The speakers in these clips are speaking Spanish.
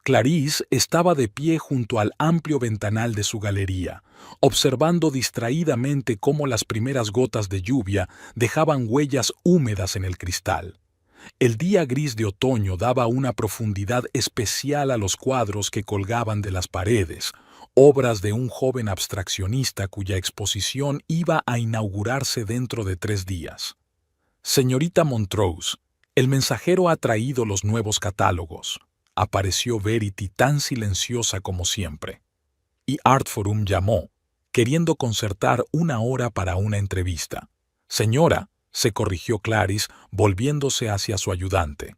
Clarice estaba de pie junto al amplio ventanal de su galería, observando distraídamente cómo las primeras gotas de lluvia dejaban huellas húmedas en el cristal. El día gris de otoño daba una profundidad especial a los cuadros que colgaban de las paredes, obras de un joven abstraccionista cuya exposición iba a inaugurarse dentro de 3 días. Señorita Montrose, el mensajero ha traído los nuevos catálogos. Apareció Verity tan silenciosa como siempre. Y Artforum llamó, queriendo concertar una hora para una entrevista. Señora, se corrigió Clarice, volviéndose hacia su ayudante.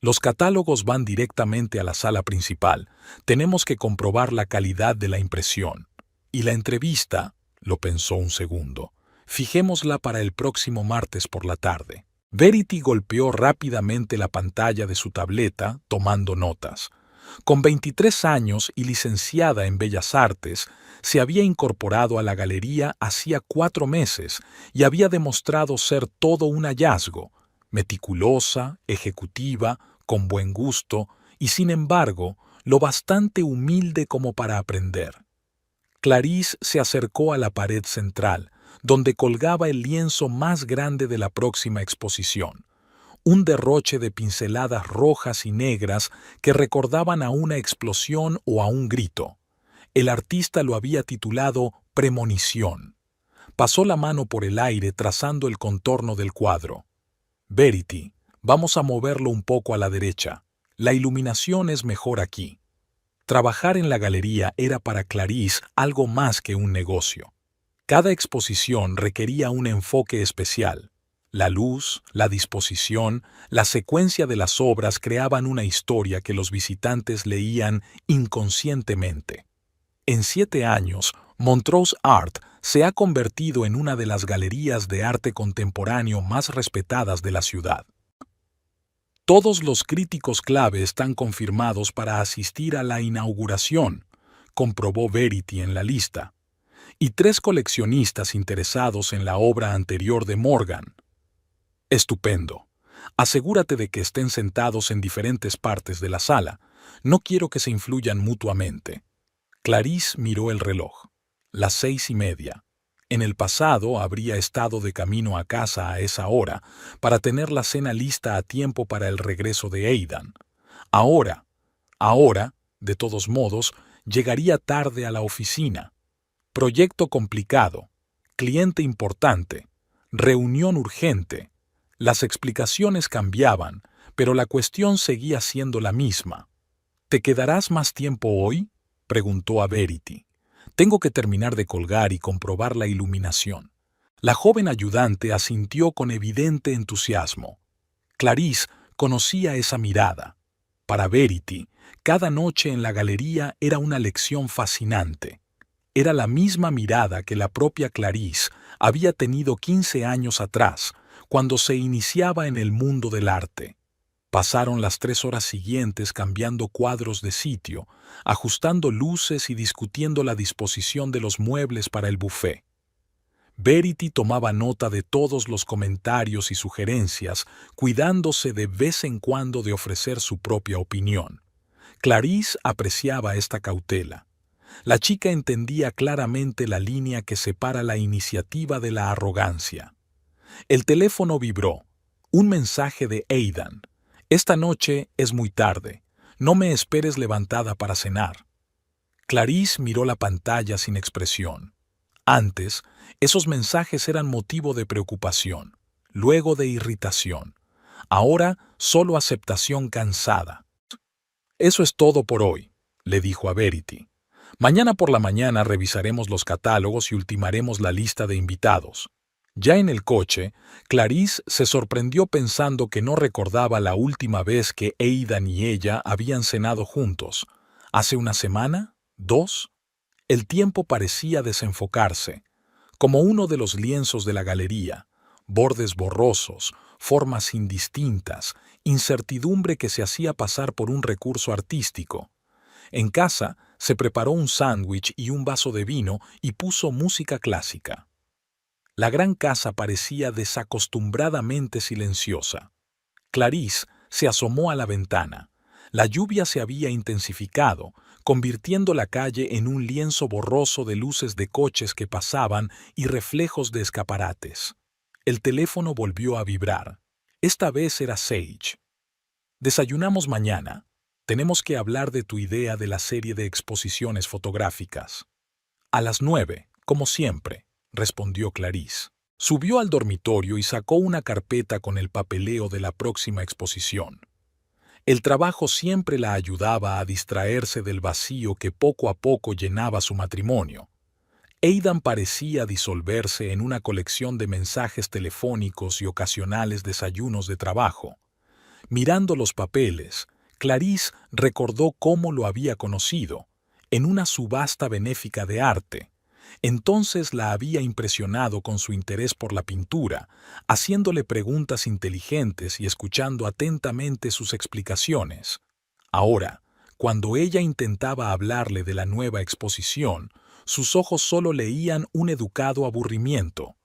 Los catálogos van directamente a la sala principal. Tenemos que comprobar la calidad de la impresión. Y la entrevista, lo pensó un segundo, fijémosla para el próximo martes por la tarde. Verity golpeó rápidamente la pantalla de su tableta, tomando notas. Con 23 años y licenciada en Bellas Artes, se había incorporado a la galería hacía 4 meses y había demostrado ser todo un hallazgo, meticulosa, ejecutiva, con buen gusto y, sin embargo, lo bastante humilde como para aprender. Clarice se acercó a la pared central, donde colgaba el lienzo más grande de la próxima exposición, un derroche de pinceladas rojas y negras que recordaban a una explosión o a un grito. El artista lo había titulado Premonición. Pasó la mano por el aire trazando el contorno del cuadro. Verity, vamos a moverlo un poco a la derecha. La iluminación es mejor aquí. Trabajar en la galería era para Clarice algo más que un negocio. Cada exposición requería un enfoque especial. La luz, la disposición, la secuencia de las obras creaban una historia que los visitantes leían inconscientemente. En 7 años, Montrose Art se ha convertido en una de las galerías de arte contemporáneo más respetadas de la ciudad. Todos los críticos clave están confirmados para asistir a la inauguración, comprobó Verity en la lista, y 3 coleccionistas interesados en la obra anterior de Morgan. Estupendo. Asegúrate de que estén sentados en diferentes partes de la sala. No quiero que se influyan mutuamente. Clarice miró el reloj. Las 6:30. En el pasado habría estado de camino a casa a esa hora para tener la cena lista a tiempo para el regreso de Aidan. Ahora, de todos modos, llegaría tarde a la oficina. Proyecto complicado, cliente importante, reunión urgente. Las explicaciones cambiaban, pero la cuestión seguía siendo la misma. ¿Te quedarás más tiempo hoy?, preguntó a Verity. Tengo que terminar de colgar y comprobar la iluminación. La joven ayudante asintió con evidente entusiasmo. Clarice conocía esa mirada. Para Verity, cada noche en la galería era una lección fascinante. Era la misma mirada que la propia Clarice había tenido 15 años atrás, cuando se iniciaba en el mundo del arte. Pasaron las 3 horas siguientes cambiando cuadros de sitio, ajustando luces y discutiendo la disposición de los muebles para el buffet. Verity tomaba nota de todos los comentarios y sugerencias, cuidándose de vez en cuando de ofrecer su propia opinión. Clarice apreciaba esta cautela. La chica entendía claramente la línea que separa la iniciativa de la arrogancia. El teléfono vibró. Un mensaje de Aidan. Esta noche es muy tarde. No me esperes levantada para cenar. Clarice miró la pantalla sin expresión. Antes, esos mensajes eran motivo de preocupación, luego de irritación. Ahora, solo aceptación cansada. Eso es todo por hoy, le dijo a Verity. Mañana por la mañana revisaremos los catálogos y ultimaremos la lista de invitados. Ya en el coche, Clarice se sorprendió pensando que no recordaba la última vez que Aidan y ella habían cenado juntos. ¿Hace una semana? ¿2? El tiempo parecía desenfocarse, como uno de los lienzos de la galería, bordes borrosos, formas indistintas, incertidumbre que se hacía pasar por un recurso artístico. En casa se preparó un sándwich y un vaso de vino y puso música clásica. La gran casa parecía desacostumbradamente silenciosa. Clarice se asomó a la ventana. La lluvia se había intensificado, convirtiendo la calle en un lienzo borroso de luces de coches que pasaban y reflejos de escaparates. El teléfono volvió a vibrar. Esta vez era Sage. Desayunamos mañana. Tenemos que hablar de tu idea de la serie de exposiciones fotográficas. A las 9, como siempre, respondió Clarice. Subió al dormitorio y sacó una carpeta con el papeleo de la próxima exposición. El trabajo siempre la ayudaba a distraerse del vacío que poco a poco llenaba su matrimonio. Aidan parecía disolverse en una colección de mensajes telefónicos y ocasionales desayunos de trabajo. Mirando los papeles, Clarice recordó cómo lo había conocido, en una subasta benéfica de arte. Entonces la había impresionado con su interés por la pintura, haciéndole preguntas inteligentes y escuchando atentamente sus explicaciones. Ahora, cuando ella intentaba hablarle de la nueva exposición, sus ojos solo leían un educado aburrimiento.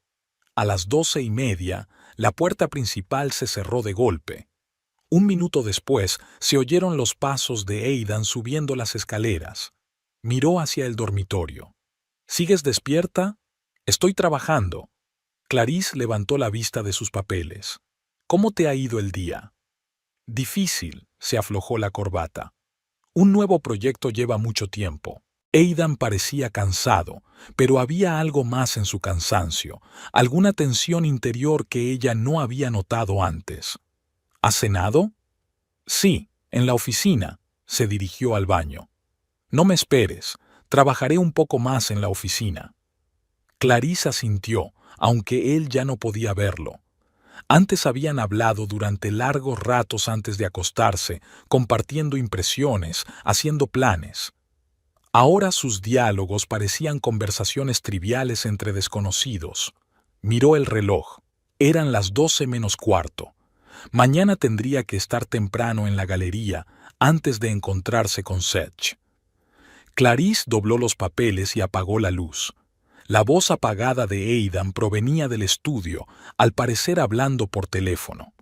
A las 12:30, la puerta principal se cerró de golpe. Un minuto después, se oyeron los pasos de Aidan subiendo las escaleras. Miró hacia el dormitorio. ¿Sigues despierta? Estoy trabajando. Clarice levantó la vista de sus papeles. ¿Cómo te ha ido el día? Difícil, se aflojó la corbata. Un nuevo proyecto lleva mucho tiempo. Aidan parecía cansado, pero había algo más en su cansancio, alguna tensión interior que ella no había notado antes. ¿Has cenado? Sí, en la oficina. Se dirigió al baño. No me esperes. Trabajaré un poco más en la oficina. Clarice asintió, aunque él ya no podía verlo. Antes habían hablado durante largos ratos antes de acostarse, compartiendo impresiones, haciendo planes. Ahora sus diálogos parecían conversaciones triviales entre desconocidos. Miró el reloj. Eran las 12 menos cuarto. Mañana tendría que estar temprano en la galería antes de encontrarse con Sage. Clarice dobló los papeles y apagó la luz. La voz apagada de Aidan provenía del estudio, al parecer hablando por teléfono.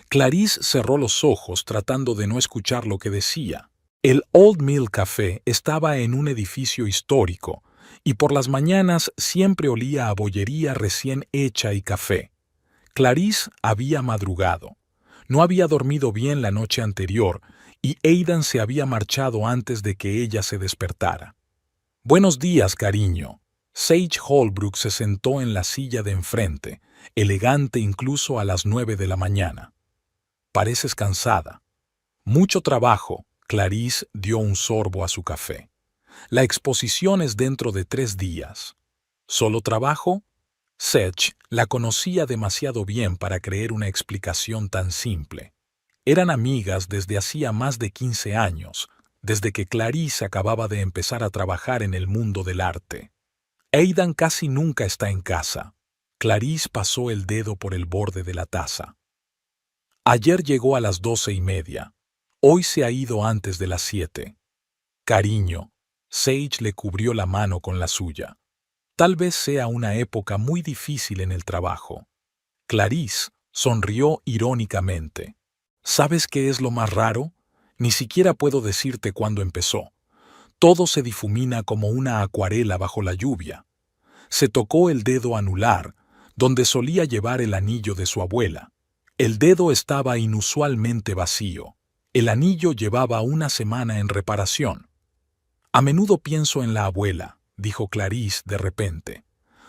Clarice cerró los ojos tratando de no escuchar lo que decía. El Old Mill Café estaba en un edificio histórico, y por las mañanas siempre olía a bollería recién hecha y café. Clarice había madrugado. No había dormido bien la noche anterior, y Aidan se había marchado antes de que ella se despertara. «Buenos días, cariño». Sage Holbrook se sentó en la silla de enfrente, elegante incluso a las 9 de la mañana. «Pareces cansada». «Mucho trabajo». Clarice dio un sorbo a su café. «La exposición es dentro de 3 días». «¿Solo trabajo?» Sage la conocía demasiado bien para creer una explicación tan simple. Eran amigas desde hacía más de 15 años, desde que Clarice acababa de empezar a trabajar en el mundo del arte. Aidan casi nunca está en casa. Clarice pasó el dedo por el borde de la taza. Ayer llegó a las 12:30. Hoy se ha ido antes de las 7. Cariño, Sage le cubrió la mano con la suya. Tal vez sea una época muy difícil en el trabajo. Clarice sonrió irónicamente. ¿Sabes qué es lo más raro? Ni siquiera puedo decirte cuándo empezó. Todo se difumina como una acuarela bajo la lluvia. Se tocó el dedo anular, donde solía llevar el anillo de su abuela. El dedo estaba inusualmente vacío. El anillo llevaba una semana en reparación. A menudo pienso en la abuela, dijo Clarice de repente.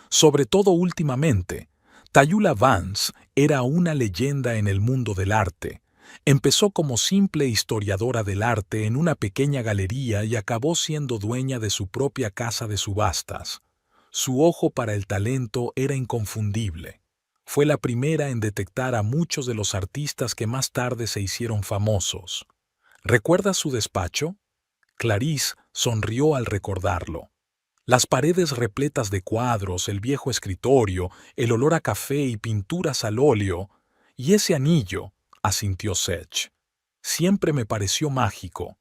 Sobre todo últimamente. Tayula Vance era una leyenda en el mundo del arte. Empezó como simple historiadora del arte en una pequeña galería y acabó siendo dueña de su propia casa de subastas. Su ojo para el talento era inconfundible. Fue la primera en detectar a muchos de los artistas que más tarde se hicieron famosos. ¿Recuerdas su despacho? Clarice sonrió al recordarlo. Las paredes repletas de cuadros, el viejo escritorio, el olor a café y pinturas al óleo, y ese anillo, asintió Sage. Siempre me pareció mágico.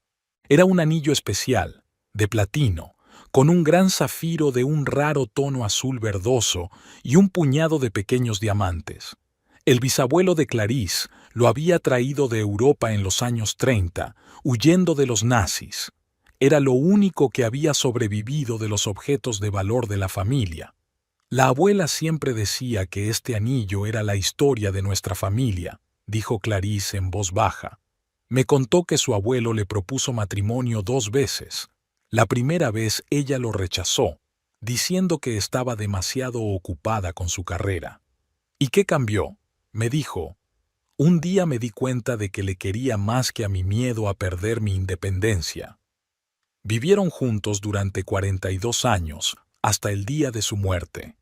Era un anillo especial, de platino, con un gran zafiro de un raro tono azul verdoso y un puñado de pequeños diamantes. El bisabuelo de Clarice Lo había traído de Europa en los años 30, huyendo de los nazis. Era lo único que había sobrevivido de los objetos de valor de la familia. La abuela siempre decía que este anillo era la historia de nuestra familia, dijo Clarice en voz baja. Me contó que su abuelo le propuso matrimonio 2 veces. La primera vez ella lo rechazó, diciendo que estaba demasiado ocupada con su carrera. ¿Y qué cambió? Me dijo. Un día me di cuenta de que le quería más que a mi miedo a perder mi independencia. Vivieron juntos durante 42 años, hasta el día de su muerte.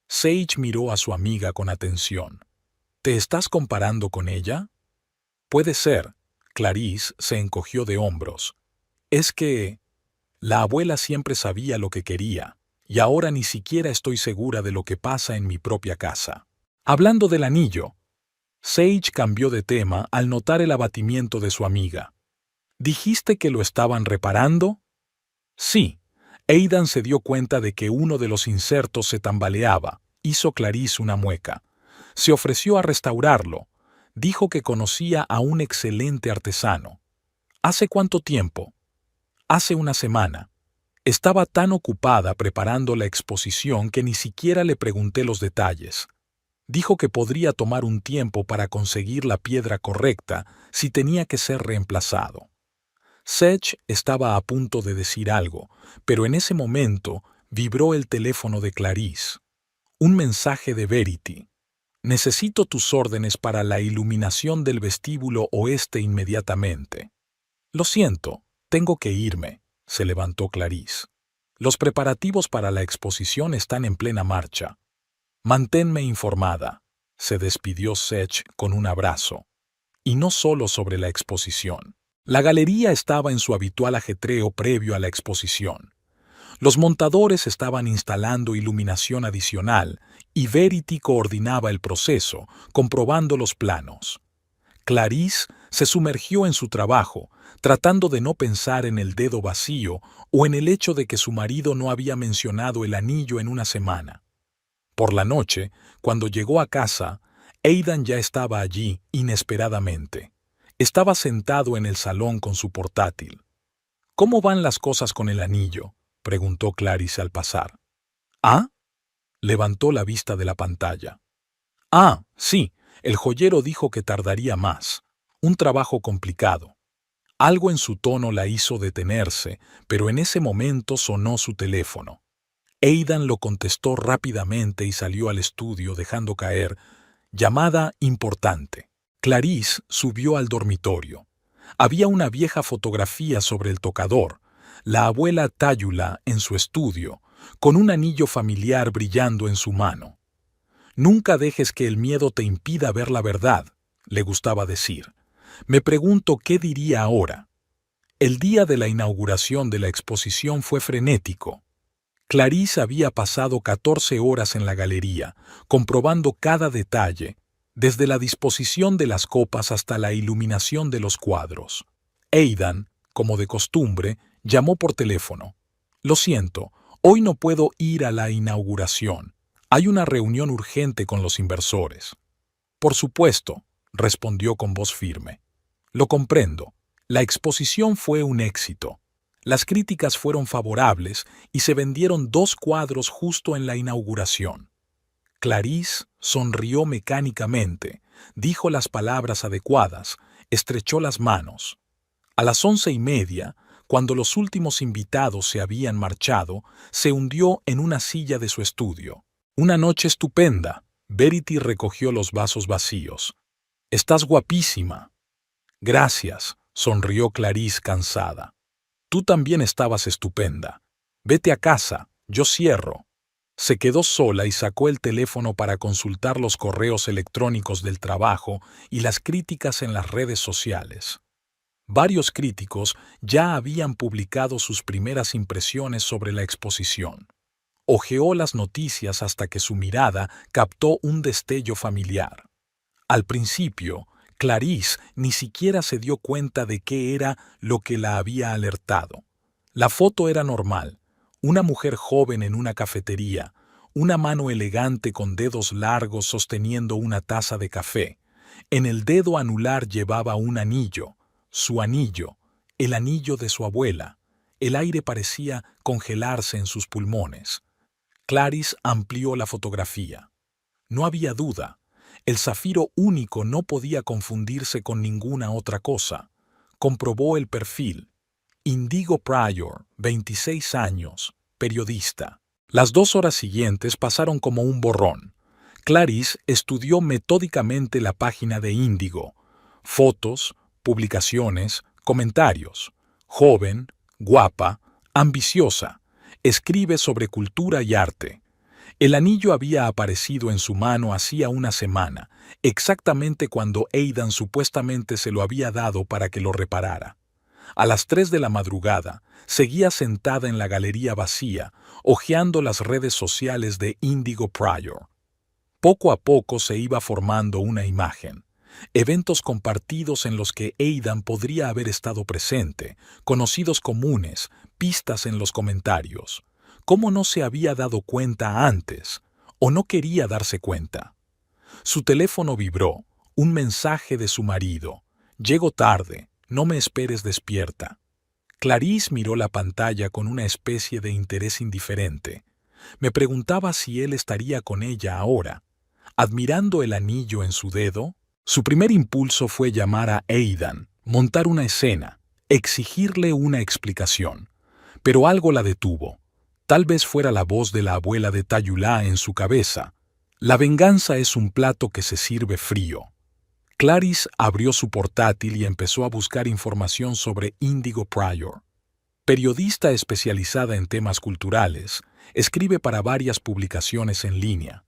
Sage miró a su amiga con atención. ¿Te estás comparando con ella? Puede ser. Clarice se encogió de hombros. Es que la abuela siempre sabía lo que quería, y ahora ni siquiera estoy segura de lo que pasa en mi propia casa. Hablando del anillo, Sage cambió de tema al notar el abatimiento de su amiga. ¿Dijiste que lo estaban reparando? Sí. Aidan se dio cuenta de que uno de los insertos se tambaleaba. Hizo Clarice una mueca. Se ofreció a restaurarlo. Dijo que conocía a un excelente artesano. ¿Hace cuánto tiempo? Hace una semana. Estaba tan ocupada preparando la exposición que ni siquiera le pregunté los detalles. Dijo que podría tomar un tiempo para conseguir la piedra correcta si tenía que ser reemplazado. Sage estaba a punto de decir algo, pero en ese momento vibró el teléfono de Clarice. Un mensaje de Verity. Necesito tus órdenes para la iluminación del vestíbulo oeste inmediatamente. Lo siento, tengo que irme, se levantó Clarice. Los preparativos para la exposición están en plena marcha. Manténme informada, se despidió Sage con un abrazo. Y no solo sobre la exposición. La galería estaba en su habitual ajetreo previo a la exposición. Los montadores estaban instalando iluminación adicional y Verity coordinaba el proceso, comprobando los planos. Clarice se sumergió en su trabajo, tratando de no pensar en el dedo vacío o en el hecho de que su marido no había mencionado el anillo en una semana. Por la noche, cuando llegó a casa, Aidan ya estaba allí inesperadamente. Estaba sentado en el salón con su portátil. ¿Cómo van las cosas con el anillo?, preguntó Clarice al pasar. ¿Ah? Levantó la vista de la pantalla. Ah, sí, el joyero dijo que tardaría más. Un trabajo complicado. Algo en su tono la hizo detenerse, pero en ese momento sonó su teléfono. Aidan lo contestó rápidamente y salió al estudio dejando caer: llamada importante. Clarice subió al dormitorio. Había una vieja fotografía sobre el tocador, la abuela Tállula en su estudio, con un anillo familiar brillando en su mano. Nunca dejes que el miedo te impida ver la verdad, le gustaba decir. Me pregunto qué diría ahora. El día de la inauguración de la exposición fue frenético. Clarice había pasado 14 horas en la galería, comprobando cada detalle, desde la disposición de las copas hasta la iluminación de los cuadros. Aidan, como de costumbre, llamó por teléfono. Lo siento, hoy no puedo ir a la inauguración. Hay una reunión urgente con los inversores. Por supuesto, respondió con voz firme. Lo comprendo. La exposición fue un éxito. Las críticas fueron favorables y se vendieron 2 cuadros justo en la inauguración. Clarice sonrió mecánicamente, dijo las palabras adecuadas, estrechó las manos. A las 11:30, cuando los últimos invitados se habían marchado, se hundió en una silla de su estudio. Una noche estupenda. Verity recogió los vasos vacíos. Estás guapísima. Gracias, sonrió Clarice cansada. Tú también estabas estupenda. Vete a casa, yo cierro. Se quedó sola y sacó el teléfono para consultar los correos electrónicos del trabajo y las críticas en las redes sociales. Varios críticos ya habían publicado sus primeras impresiones sobre la exposición. Hojeó las noticias hasta que su mirada captó un destello familiar. Al principio, Clarice ni siquiera se dio cuenta de qué era lo que la había alertado. La foto era normal. Una mujer joven en una cafetería, una mano elegante con dedos largos sosteniendo una taza de café, En el dedo anular llevaba un anillo, su anillo, el anillo de su abuela. El aire parecía congelarse en sus pulmones. Clarice amplió la fotografía. No había duda. El zafiro único no podía confundirse con ninguna otra cosa. Comprobó el perfil. Indigo Pryor, 26 años, periodista. Las 2 horas siguientes pasaron como un borrón. Clarice estudió metódicamente la página de Índigo. Fotos, publicaciones, comentarios. Joven, guapa, ambiciosa. Escribe sobre cultura y arte. El anillo había aparecido en su mano hacía una semana, exactamente cuando Aidan supuestamente se lo había dado para que lo reparara. A las 3 de la madrugada, seguía sentada en la galería vacía, hojeando las redes sociales de Indigo Pryor. Poco a poco se iba formando una imagen. Eventos compartidos en los que Aidan podría haber estado presente, conocidos comunes, pistas en los comentarios. ¿Cómo no se había dado cuenta antes? ¿O no quería darse cuenta? Su teléfono vibró, un mensaje de su marido. «Llego tarde, no me esperes despierta». Clarice miró la pantalla con una especie de interés indiferente. Me preguntaba si él estaría con ella ahora. Admirando el anillo en su dedo, su primer impulso fue llamar a Aidan, montar una escena, exigirle una explicación. Pero algo la detuvo. Tal vez fuera la voz de la abuela de Tayulá en su cabeza. La venganza es un plato que se sirve frío. Clarice abrió su portátil y empezó a buscar información sobre Indigo Pryor. Periodista especializada en temas culturales, escribe para varias publicaciones en línea.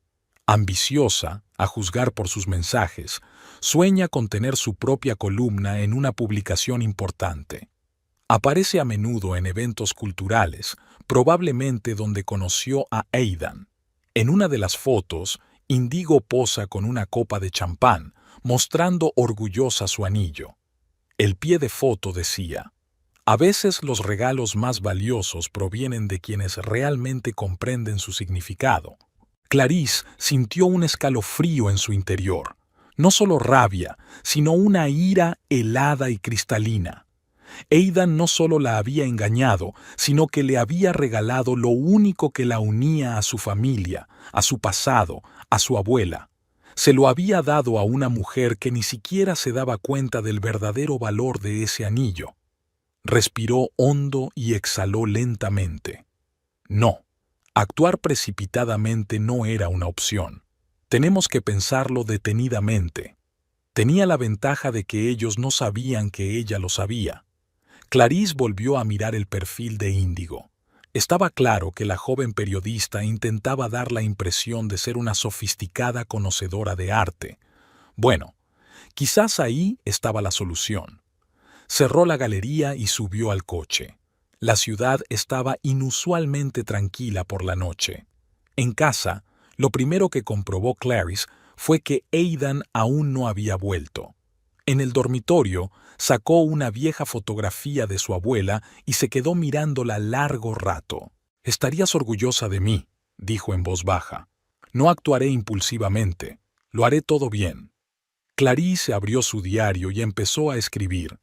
Ambiciosa, a juzgar por sus mensajes, sueña con tener su propia columna en una publicación importante. Aparece a menudo en eventos culturales, probablemente donde conoció a Aidan. En una de las fotos, Indigo posa con una copa de champán, mostrando orgullosa su anillo. El pie de foto decía: «A veces los regalos más valiosos provienen de quienes realmente comprenden su significado». Clarice sintió un escalofrío en su interior. No solo rabia, sino una ira helada y cristalina. Aidan no solo la había engañado, sino que le había regalado lo único que la unía a su familia, a su pasado, a su abuela. Se lo había dado a una mujer que ni siquiera se daba cuenta del verdadero valor de ese anillo. Respiró hondo y exhaló lentamente. No, actuar precipitadamente no era una opción. Tenemos que pensarlo detenidamente. Tenía la ventaja de que ellos no sabían que ella lo sabía. Clarice volvió a mirar el perfil de Índigo. Estaba claro que la joven periodista intentaba dar la impresión de ser una sofisticada conocedora de arte. Bueno, quizás ahí estaba la solución. Cerró la galería y subió al coche. La ciudad estaba inusualmente tranquila por la noche. En casa, lo primero que comprobó Clarice fue que Aidan aún no había vuelto. En el dormitorio, sacó una vieja fotografía de su abuela y se quedó mirándola largo rato. «Estarías orgullosa de mí», dijo en voz baja. «No actuaré impulsivamente. Lo haré todo bien». Clarice abrió su diario y empezó a escribir.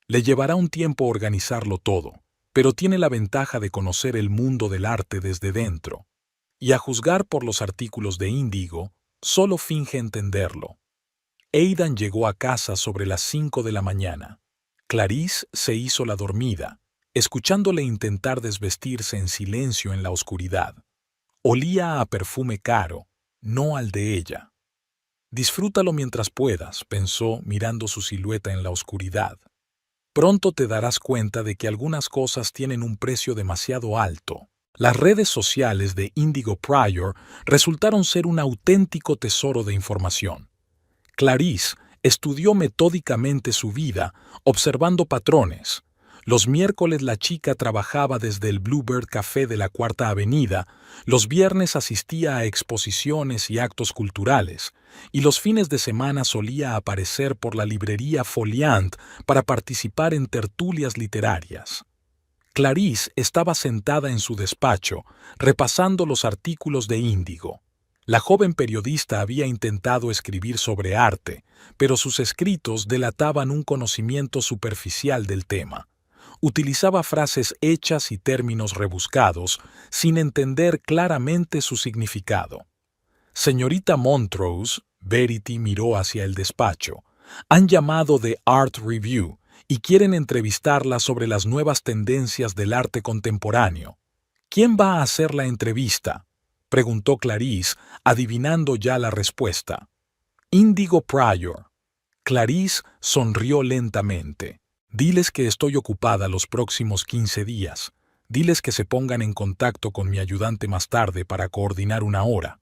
Le llevará un tiempo organizarlo todo, pero tiene la ventaja de conocer el mundo del arte desde dentro. Y a juzgar por los artículos de Índigo, solo finge entenderlo. Aidan llegó a casa sobre las 5 de la mañana. Clarice se hizo la dormida, escuchándole intentar desvestirse en silencio en la oscuridad. Olía a perfume caro, no al de ella. «Disfrútalo mientras puedas», pensó mirando su silueta en la oscuridad. «Pronto te darás cuenta de que algunas cosas tienen un precio demasiado alto». Las redes sociales de Indigo Pryor resultaron ser un auténtico tesoro de información. Clarice estudió metódicamente su vida, observando patrones. Los miércoles la chica trabajaba desde el Bluebird Café de la Cuarta Avenida, los viernes asistía a exposiciones y actos culturales, y los fines de semana solía aparecer por la librería Foliant para participar en tertulias literarias. Clarice estaba sentada en su despacho, repasando los artículos de Índigo. La joven periodista había intentado escribir sobre arte, pero sus escritos delataban un conocimiento superficial del tema. Utilizaba frases hechas y términos rebuscados, sin entender claramente su significado. Señorita Montrose, Verity miró hacia el despacho. Han llamado de Art Review y quieren entrevistarla sobre las nuevas tendencias del arte contemporáneo. ¿Quién va a hacer la entrevista?, preguntó Clarice, adivinando ya la respuesta. Índigo Pryor. Clarice sonrió lentamente. Diles que estoy ocupada los próximos 15 días. Diles que se pongan en contacto con mi ayudante más tarde para coordinar una hora.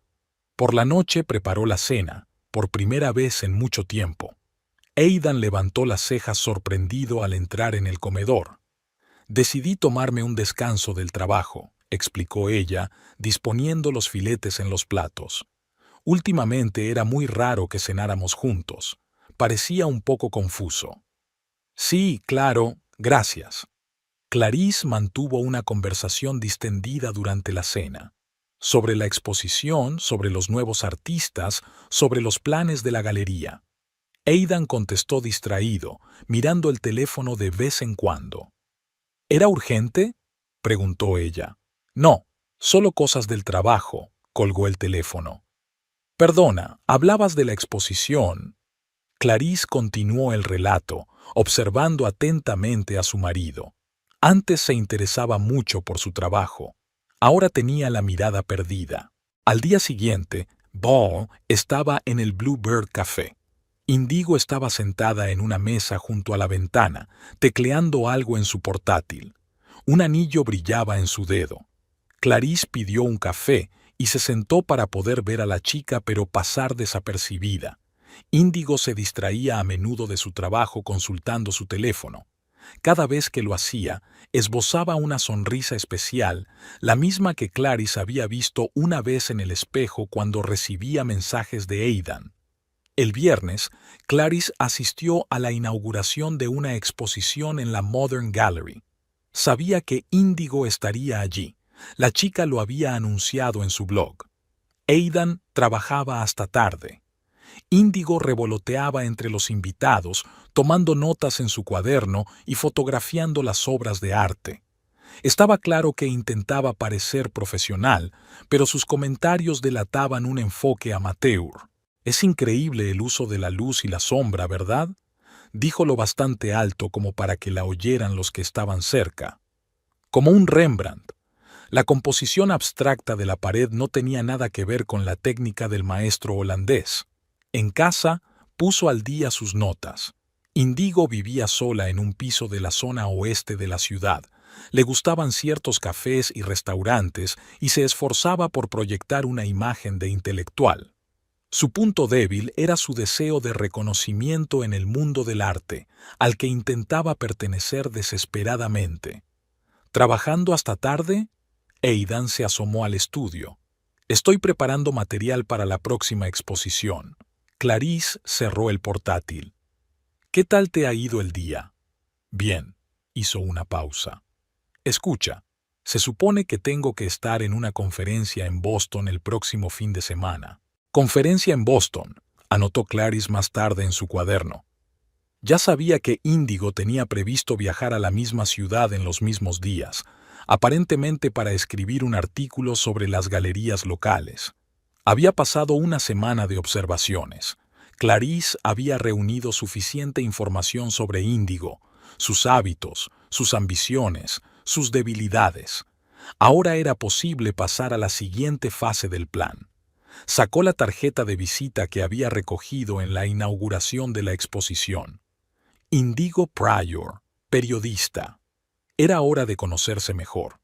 Por la noche preparó la cena, por primera vez en mucho tiempo. Aidan levantó las cejas sorprendido al entrar en el comedor. Decidí tomarme un descanso del trabajo, explicó ella, disponiendo los filetes en los platos. Últimamente era muy raro que cenáramos juntos. Parecía un poco confuso. Sí, claro, gracias. Clarice mantuvo una conversación distendida durante la cena. Sobre la exposición, sobre los nuevos artistas, sobre los planes de la galería. Aidan contestó distraído, mirando el teléfono de vez en cuando. ¿Era urgente?, preguntó ella. No, solo cosas del trabajo, colgó el teléfono. Perdona, hablabas de la exposición. Clarice continuó el relato, observando atentamente a su marido. Antes se interesaba mucho por su trabajo. Ahora tenía la mirada perdida. Al día siguiente, Ball estaba en el Bluebird Café. Indigo estaba sentada en una mesa junto a la ventana, tecleando algo en su portátil. Un anillo brillaba en su dedo. Clarice pidió un café y se sentó para poder ver a la chica pero pasar desapercibida. Índigo se distraía a menudo de su trabajo consultando su teléfono. Cada vez que lo hacía, esbozaba una sonrisa especial, la misma que Clarice había visto una vez en el espejo cuando recibía mensajes de Aidan. El viernes, Clarice asistió a la inauguración de una exposición en la Modern Gallery. Sabía que Índigo estaría allí. La chica lo había anunciado en su blog. Aidan trabajaba hasta tarde. Índigo revoloteaba entre los invitados, tomando notas en su cuaderno y fotografiando las obras de arte. Estaba claro que intentaba parecer profesional, pero sus comentarios delataban un enfoque amateur. Es increíble el uso de la luz y la sombra, ¿verdad?, dijo lo bastante alto como para que la oyeran los que estaban cerca. Como un Rembrandt. La composición abstracta de la pared no tenía nada que ver con la técnica del maestro holandés. En casa, puso al día sus notas. Indigo vivía sola en un piso de la zona oeste de la ciudad. Le gustaban ciertos cafés y restaurantes y se esforzaba por proyectar una imagen de intelectual. Su punto débil era su deseo de reconocimiento en el mundo del arte, al que intentaba pertenecer desesperadamente. ¿Trabajando hasta tarde? Aidan se asomó al estudio. Estoy preparando material para la próxima exposición. Clarice cerró el portátil. ¿Qué tal te ha ido el día? Bien, hizo una pausa. Escucha, se supone que tengo que estar en una conferencia en Boston el próximo fin de semana. Conferencia en Boston, anotó Clarice más tarde en su cuaderno. Ya sabía que Índigo tenía previsto viajar a la misma ciudad en los mismos días, aparentemente para escribir un artículo sobre las galerías locales. Había pasado una semana de observaciones. Clarice había reunido suficiente información sobre Índigo, sus hábitos, sus ambiciones, sus debilidades. Ahora era posible pasar a la siguiente fase del plan. Sacó la tarjeta de visita que había recogido en la inauguración de la exposición. Indigo Pryor, periodista. Era hora de conocerse mejor.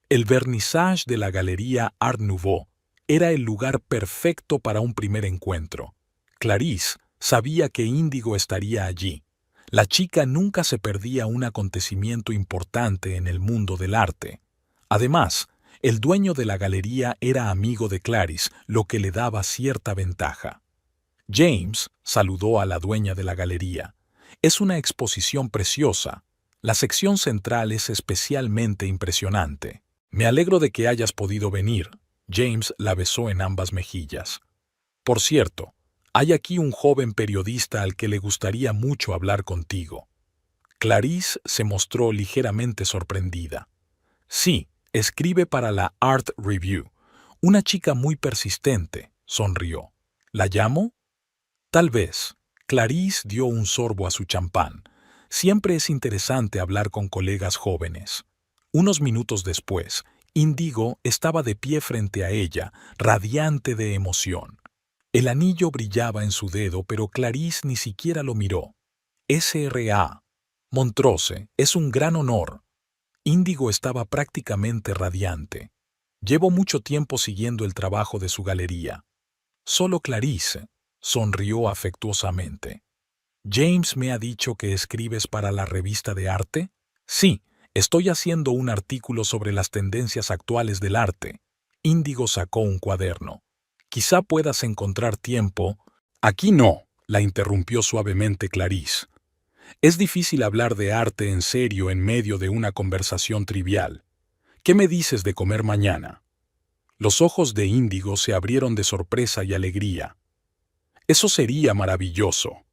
El vernissage de la galería Art Nouveau era el lugar perfecto para un primer encuentro. Clarice sabía que Índigo estaría allí. La chica nunca se perdía un acontecimiento importante en el mundo del arte. Además, el dueño de la galería era amigo de Clarice, lo que le daba cierta ventaja. James saludó a la dueña de la galería. Es una exposición preciosa. La sección central es especialmente impresionante. Me alegro de que hayas podido venir, James la besó en ambas mejillas. Por cierto, hay aquí un joven periodista al que le gustaría mucho hablar contigo. Clarice se mostró ligeramente sorprendida. Sí, escribe para la Art Review. Una chica muy persistente, sonrió. ¿La llamo? Tal vez. Clarice dio un sorbo a su champán. Siempre es interesante hablar con colegas jóvenes. Unos minutos después, Índigo estaba de pie frente a ella, radiante de emoción. El anillo brillaba en su dedo, pero Clarice ni siquiera lo miró. S.R.A. Montrose, es un gran honor. Índigo estaba prácticamente radiante. Llevo mucho tiempo siguiendo el trabajo de su galería. Solo Clarice sonrió afectuosamente. ¿James me ha dicho que escribes para la revista de arte? Sí, estoy haciendo un artículo sobre las tendencias actuales del arte. Índigo sacó un cuaderno. Quizá puedas encontrar tiempo. Aquí no, la interrumpió suavemente Clarice. Es difícil hablar de arte en serio en medio de una conversación trivial. ¿Qué me dices de comer mañana? Los ojos de Índigo se abrieron de sorpresa y alegría. Eso sería maravilloso.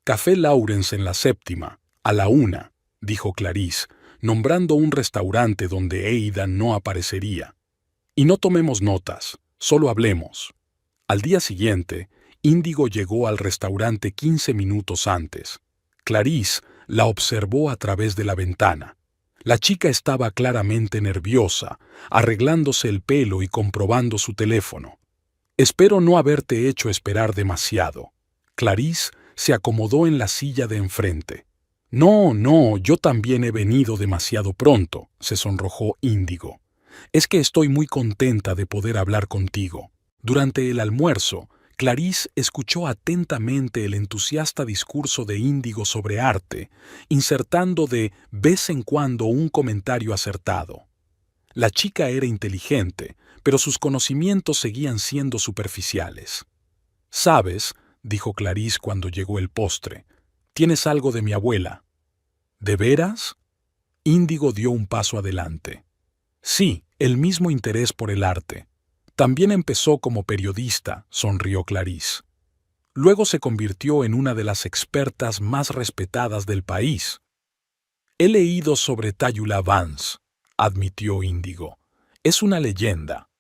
Café Lawrence en la séptima, a la 1, dijo Clarice, nombrando un restaurante donde Aidan no aparecería. Y no tomemos notas, solo hablemos. Al día siguiente, Índigo llegó al restaurante 15 minutos antes. Clarice la observó a través de la ventana. La chica estaba claramente nerviosa, arreglándose el pelo y comprobando su teléfono. Espero no haberte hecho esperar demasiado. Clarice se acomodó en la silla de enfrente. No, yo también he venido demasiado pronto, se sonrojó Índigo. Es que estoy muy contenta de poder hablar contigo. Durante el almuerzo, Clarice escuchó atentamente el entusiasta discurso de Índigo sobre arte, insertando de vez en cuando un comentario acertado. La chica era inteligente, pero sus conocimientos seguían siendo superficiales. «¿Sabes?», dijo Clarice cuando llegó el postre, «tienes algo de mi abuela». «¿De veras?». Índigo dio un paso adelante. «Sí, el mismo interés por el arte. También empezó como periodista», sonrió Clarice. «Luego se convirtió en una de las expertas más respetadas del país». «He leído sobre Tayula Vance», admitió Índigo. «Es una leyenda.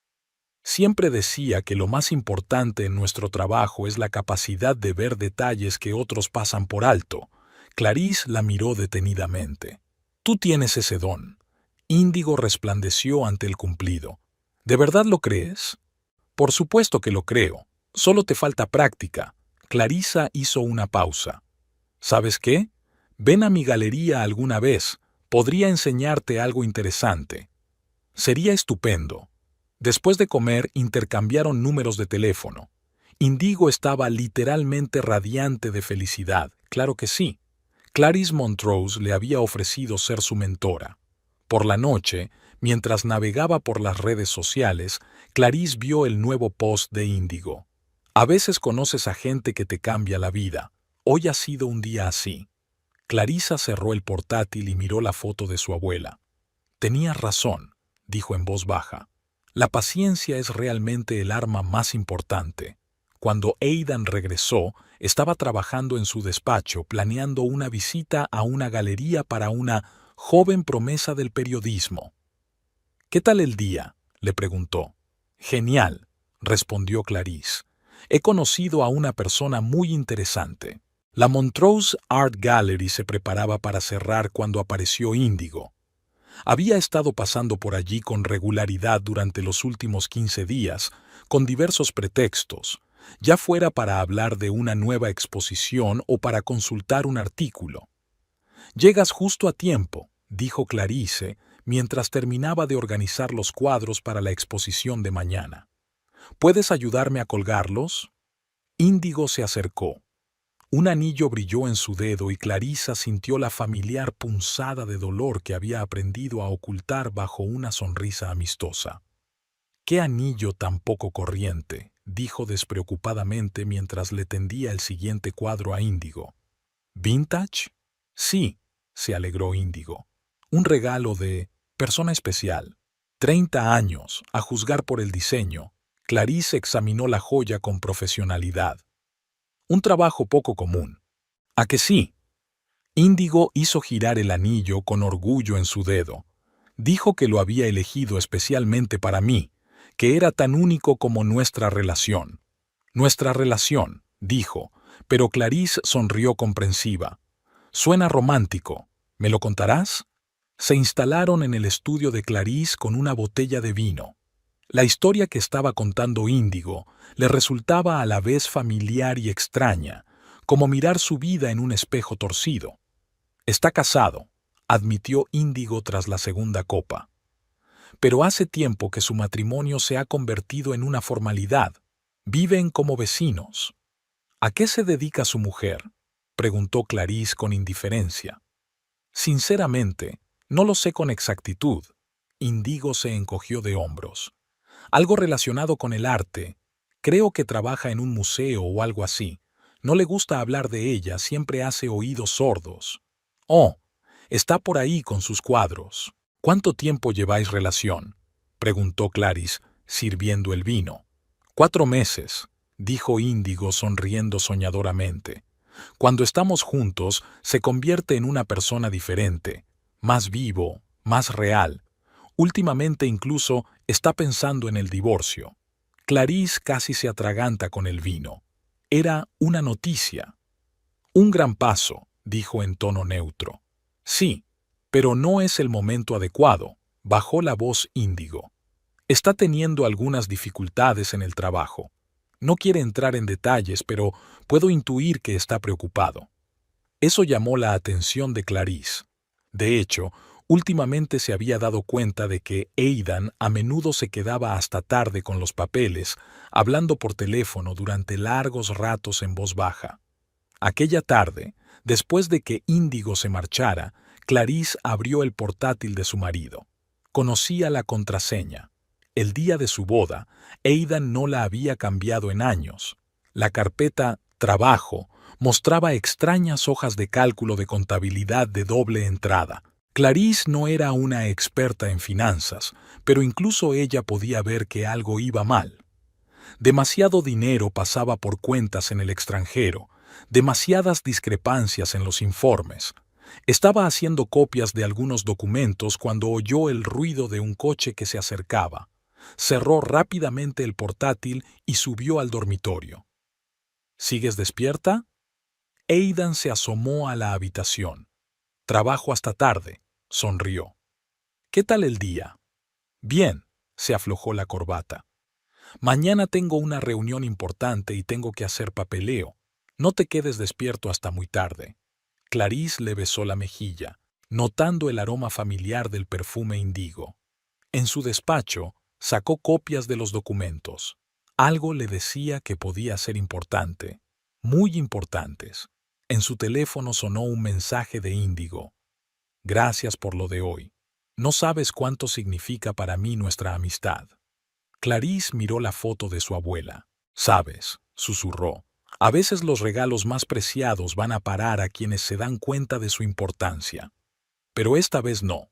Siempre decía que lo más importante en nuestro trabajo es la capacidad de ver detalles que otros pasan por alto». Clarice la miró detenidamente. «Tú tienes ese don». Índigo resplandeció ante el cumplido. ¿De verdad lo crees? Por supuesto que lo creo. Solo te falta práctica. Clarisa hizo una pausa. ¿Sabes qué? Ven a mi galería alguna vez. Podría enseñarte algo interesante. Sería estupendo. Después de comer, intercambiaron números de teléfono. Índigo estaba literalmente radiante de felicidad. Claro que sí. Clarice Montrose le había ofrecido ser su mentora. Por la noche, mientras navegaba por las redes sociales, Clarice vio el nuevo post de Índigo. A veces conoces a gente que te cambia la vida. Hoy ha sido un día así. Clarisa cerró el portátil y miró la foto de su abuela. «Tenías razón», dijo en voz baja. «La paciencia es realmente el arma más importante». Cuando Aidan regresó, estaba trabajando en su despacho planeando una visita a una galería para una joven promesa del periodismo. «¿Qué tal el día?», le preguntó. «Genial», respondió Clarice. «He conocido a una persona muy interesante». La Montrose Art Gallery se preparaba para cerrar cuando apareció Índigo. Había estado pasando por allí con regularidad durante los últimos 15 días, con diversos pretextos, ya fuera para hablar de una nueva exposición o para consultar un artículo. «Llegas justo a tiempo», dijo Clarice, mientras terminaba de organizar los cuadros para la exposición de mañana. «¿Puedes ayudarme a colgarlos?». Índigo se acercó. Un anillo brilló en su dedo y Clarisa sintió la familiar punzada de dolor que había aprendido a ocultar bajo una sonrisa amistosa. «¡Qué anillo tan poco corriente!», dijo despreocupadamente mientras le tendía el siguiente cuadro a Índigo. «¿Vintage?». «Sí», se alegró Índigo. «Un regalo de persona especial». 30 años, a juzgar por el diseño, Clarice examinó la joya con profesionalidad. Un trabajo poco común. ¿A que sí? Índigo hizo girar el anillo con orgullo en su dedo. Dijo que lo había elegido especialmente para mí, que era tan único como nuestra relación. Nuestra relación, dijo, pero Clarice sonrió comprensiva. Suena romántico. ¿Me lo contarás? Se instalaron en el estudio de Clarice con una botella de vino. La historia que estaba contando Índigo le resultaba a la vez familiar y extraña, como mirar su vida en un espejo torcido. Está casado, admitió Índigo tras la segunda copa. Pero hace tiempo que su matrimonio se ha convertido en una formalidad. Viven como vecinos. ¿A qué se dedica su mujer?, preguntó Clarice con indiferencia. Sinceramente, no lo sé con exactitud. Índigo se encogió de hombros. Algo relacionado con el arte. Creo que trabaja en un museo o algo así. No le gusta hablar de ella, siempre hace oídos sordos. Oh, está por ahí con sus cuadros. ¿Cuánto tiempo lleváis relación?, preguntó Clarice, sirviendo el vino. 4 meses, dijo Índigo sonriendo soñadoramente. Cuando estamos juntos, se convierte en una persona diferente, más vivo, más real. Últimamente incluso está pensando en el divorcio. Clarice casi se atraganta con el vino. Era una noticia. Un gran paso, dijo en tono neutro. Sí, pero no es el momento adecuado, bajó la voz Índigo. Está teniendo algunas dificultades en el trabajo. No quiere entrar en detalles, pero puedo intuir que está preocupado. Eso llamó la atención de Clarice. De hecho, últimamente se había dado cuenta de que Aidan a menudo se quedaba hasta tarde con los papeles, hablando por teléfono durante largos ratos en voz baja. Aquella tarde, después de que Índigo se marchara, Clarice abrió el portátil de su marido. Conocía la contraseña. El día de su boda, Aidan no la había cambiado en años. La carpeta «Trabajo» mostraba extrañas hojas de cálculo de contabilidad de doble entrada. Clarice no era una experta en finanzas, pero incluso ella podía ver que algo iba mal. Demasiado dinero pasaba por cuentas en el extranjero, demasiadas discrepancias en los informes. Estaba haciendo copias de algunos documentos cuando oyó el ruido de un coche que se acercaba. Cerró rápidamente el portátil y subió al dormitorio. ¿Sigues despierta? Aidan se asomó a la habitación. Trabajo hasta tarde, sonrió. ¿Qué tal el día? Bien, se aflojó la corbata. Mañana tengo una reunión importante y tengo que hacer papeleo. No te quedes despierto hasta muy tarde. Clarice le besó la mejilla, notando el aroma familiar del perfume Índigo. En su despacho, sacó copias de los documentos. Algo le decía que podía ser importante, muy importantes. En su teléfono sonó un mensaje de Índigo. Gracias por lo de hoy. No sabes cuánto significa para mí nuestra amistad. Clarice miró la foto de su abuela. Sabes, susurró, a veces los regalos más preciados van a parar a quienes se dan cuenta de su importancia. Pero esta vez no.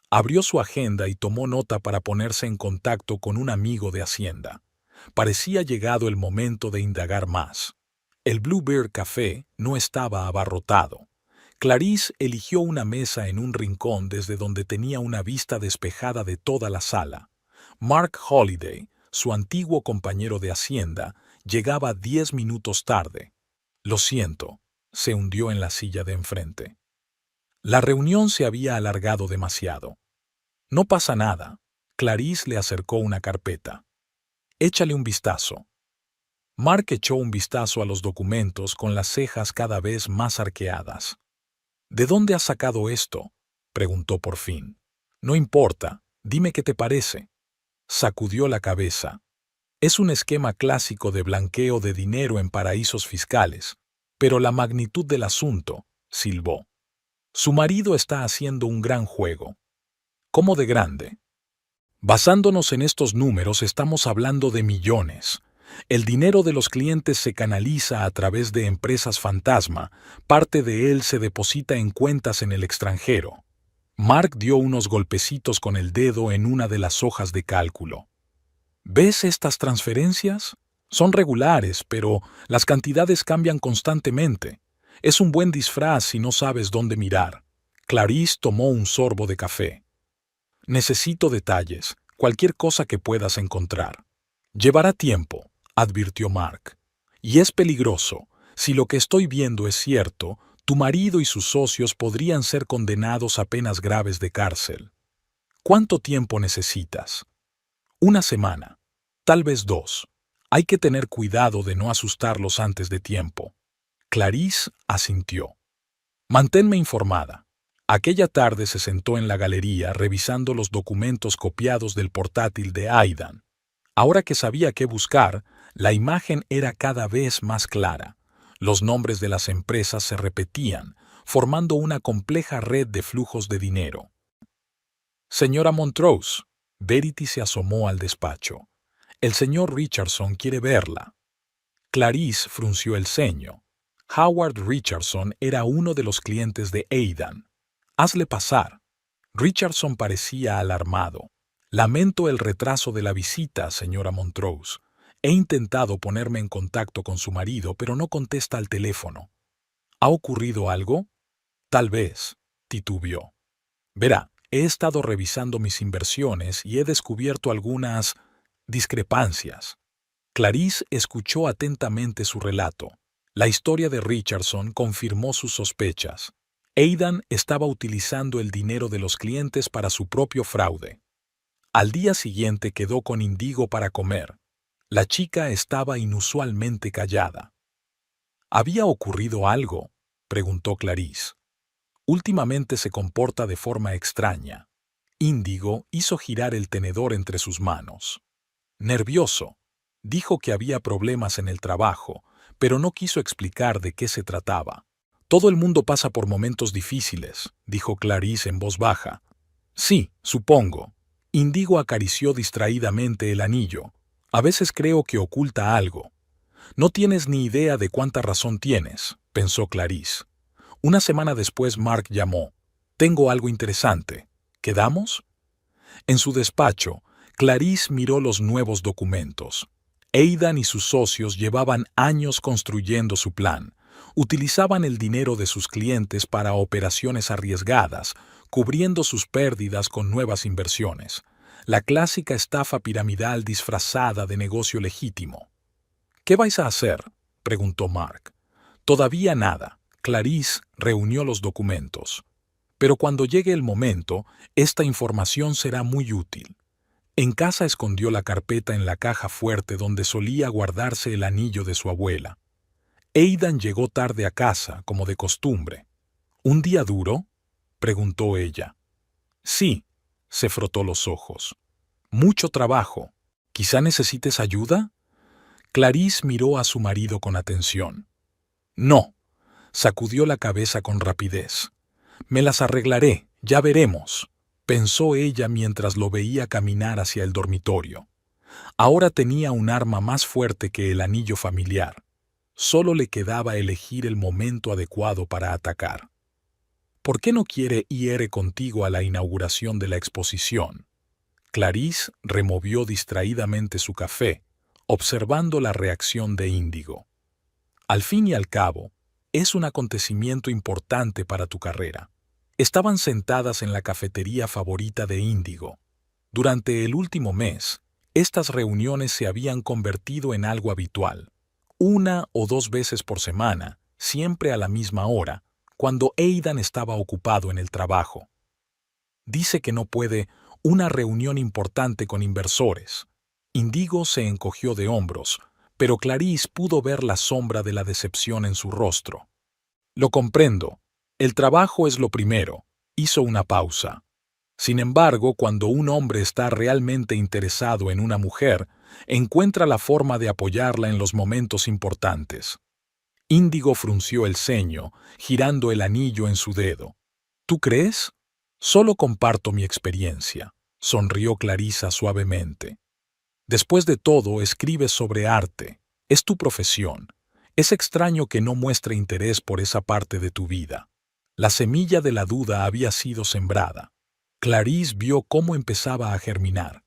Abrió su agenda y tomó nota para ponerse en contacto con un amigo de Hacienda. Parecía llegado el momento de indagar más. El Bluebird Café no estaba abarrotado. Clarice eligió una mesa en un rincón desde donde tenía una vista despejada de toda la sala. Mark Holliday, su antiguo compañero de Hacienda, llegaba 10 minutos tarde. Lo siento, se hundió en la silla de enfrente. La reunión se había alargado demasiado. No pasa nada. Clarice le acercó una carpeta. Échale un vistazo. Mark echó un vistazo a los documentos con las cejas cada vez más arqueadas. ¿De dónde has sacado esto?, preguntó por fin. No importa, dime qué te parece. Sacudió la cabeza. Es un esquema clásico de blanqueo de dinero en paraísos fiscales, pero la magnitud del asunto, silbó. Su marido está haciendo un gran juego. ¿Cómo de grande? Basándonos en estos números estamos hablando de millones. El dinero de los clientes se canaliza a través de empresas fantasma, parte de él se deposita en cuentas en el extranjero. Mark dio unos golpecitos con el dedo en una de las hojas de cálculo. ¿Ves estas transferencias? Son regulares, pero las cantidades cambian constantemente. Es un buen disfraz si no sabes dónde mirar. Clarice tomó un sorbo de café. Necesito detalles, cualquier cosa que puedas encontrar. Llevará tiempo, advirtió Mark. Y es peligroso. Si lo que estoy viendo es cierto, tu marido y sus socios podrían ser condenados a penas graves de cárcel. ¿Cuánto tiempo necesitas? Una semana, tal vez 2. Hay que tener cuidado de no asustarlos antes de tiempo. Clarice asintió. Manténme informada. Aquella tarde se sentó en la galería revisando los documentos copiados del portátil de Aidan. Ahora que sabía qué buscar, la imagen era cada vez más clara. Los nombres de las empresas se repetían, formando una compleja red de flujos de dinero. Señora Montrose, Verity se asomó al despacho. El señor Richardson quiere verla. Clarice frunció el ceño. Howard Richardson era uno de los clientes de Aidan. Hazle pasar. Richardson parecía alarmado. Lamento el retraso de la visita, señora Montrose. He intentado ponerme en contacto con su marido, pero no contesta al teléfono. ¿Ha ocurrido algo? Tal vez, titubeó. Verá, he estado revisando mis inversiones y he descubierto algunas discrepancias. Clarice escuchó atentamente su relato. La historia de Richardson confirmó sus sospechas. Aidan estaba utilizando el dinero de los clientes para su propio fraude. Al día siguiente quedó con Indigo para comer. La chica estaba inusualmente callada. ¿Había ocurrido algo?, preguntó Clarice. Últimamente se comporta de forma extraña. Índigo hizo girar el tenedor entre sus manos. Nervioso, dijo que había problemas en el trabajo, pero no quiso explicar de qué se trataba. Todo el mundo pasa por momentos difíciles, dijo Clarice en voz baja. Sí, supongo. Índigo acarició distraídamente el anillo. A veces creo que oculta algo. No tienes ni idea de cuánta razón tienes, pensó Clarice. Una semana después Mark llamó. Tengo algo interesante. ¿Quedamos? En su despacho, Clarice miró los nuevos documentos. Aidan y sus socios llevaban años construyendo su plan. Utilizaban el dinero de sus clientes para operaciones arriesgadas, cubriendo sus pérdidas con nuevas inversiones. La clásica estafa piramidal disfrazada de negocio legítimo. ¿Qué vais a hacer?, preguntó Mark. Todavía nada. Clarice reunió los documentos. Pero cuando llegue el momento, esta información será muy útil. En casa escondió la carpeta en la caja fuerte donde solía guardarse el anillo de su abuela. Aidan llegó tarde a casa, como de costumbre. ¿Un día duro?, preguntó ella. Sí, se frotó los ojos. Mucho trabajo. ¿Quizá necesites ayuda? Clarice miró a su marido con atención. No, sacudió la cabeza con rapidez. Me las arreglaré, ya veremos, pensó ella mientras lo veía caminar hacia el dormitorio. Ahora tenía un arma más fuerte que el anillo familiar. Solo le quedaba elegir el momento adecuado para atacar. ¿Por qué no quiere ir contigo a la inauguración de la exposición? Clarice removió distraídamente su café, observando la reacción de Índigo. Al fin y al cabo, es un acontecimiento importante para tu carrera. Estaban sentadas en la cafetería favorita de Índigo. Durante el último mes, estas reuniones se habían convertido en algo habitual. 1 o 2 veces por semana, siempre a la misma hora, cuando Aidan estaba ocupado en el trabajo. Dice que no puede una reunión importante con inversores. Índigo se encogió de hombros, pero Clarice pudo ver la sombra de la decepción en su rostro. Lo comprendo. El trabajo es lo primero. Hizo una pausa. Sin embargo, cuando un hombre está realmente interesado en una mujer, encuentra la forma de apoyarla en los momentos importantes. Índigo frunció el ceño, girando el anillo en su dedo. ¿Tú crees? Solo comparto mi experiencia, sonrió Clarisa suavemente. Después de todo, escribes sobre arte. Es tu profesión. Es extraño que no muestre interés por esa parte de tu vida. La semilla de la duda había sido sembrada. Clarice vio cómo empezaba a germinar.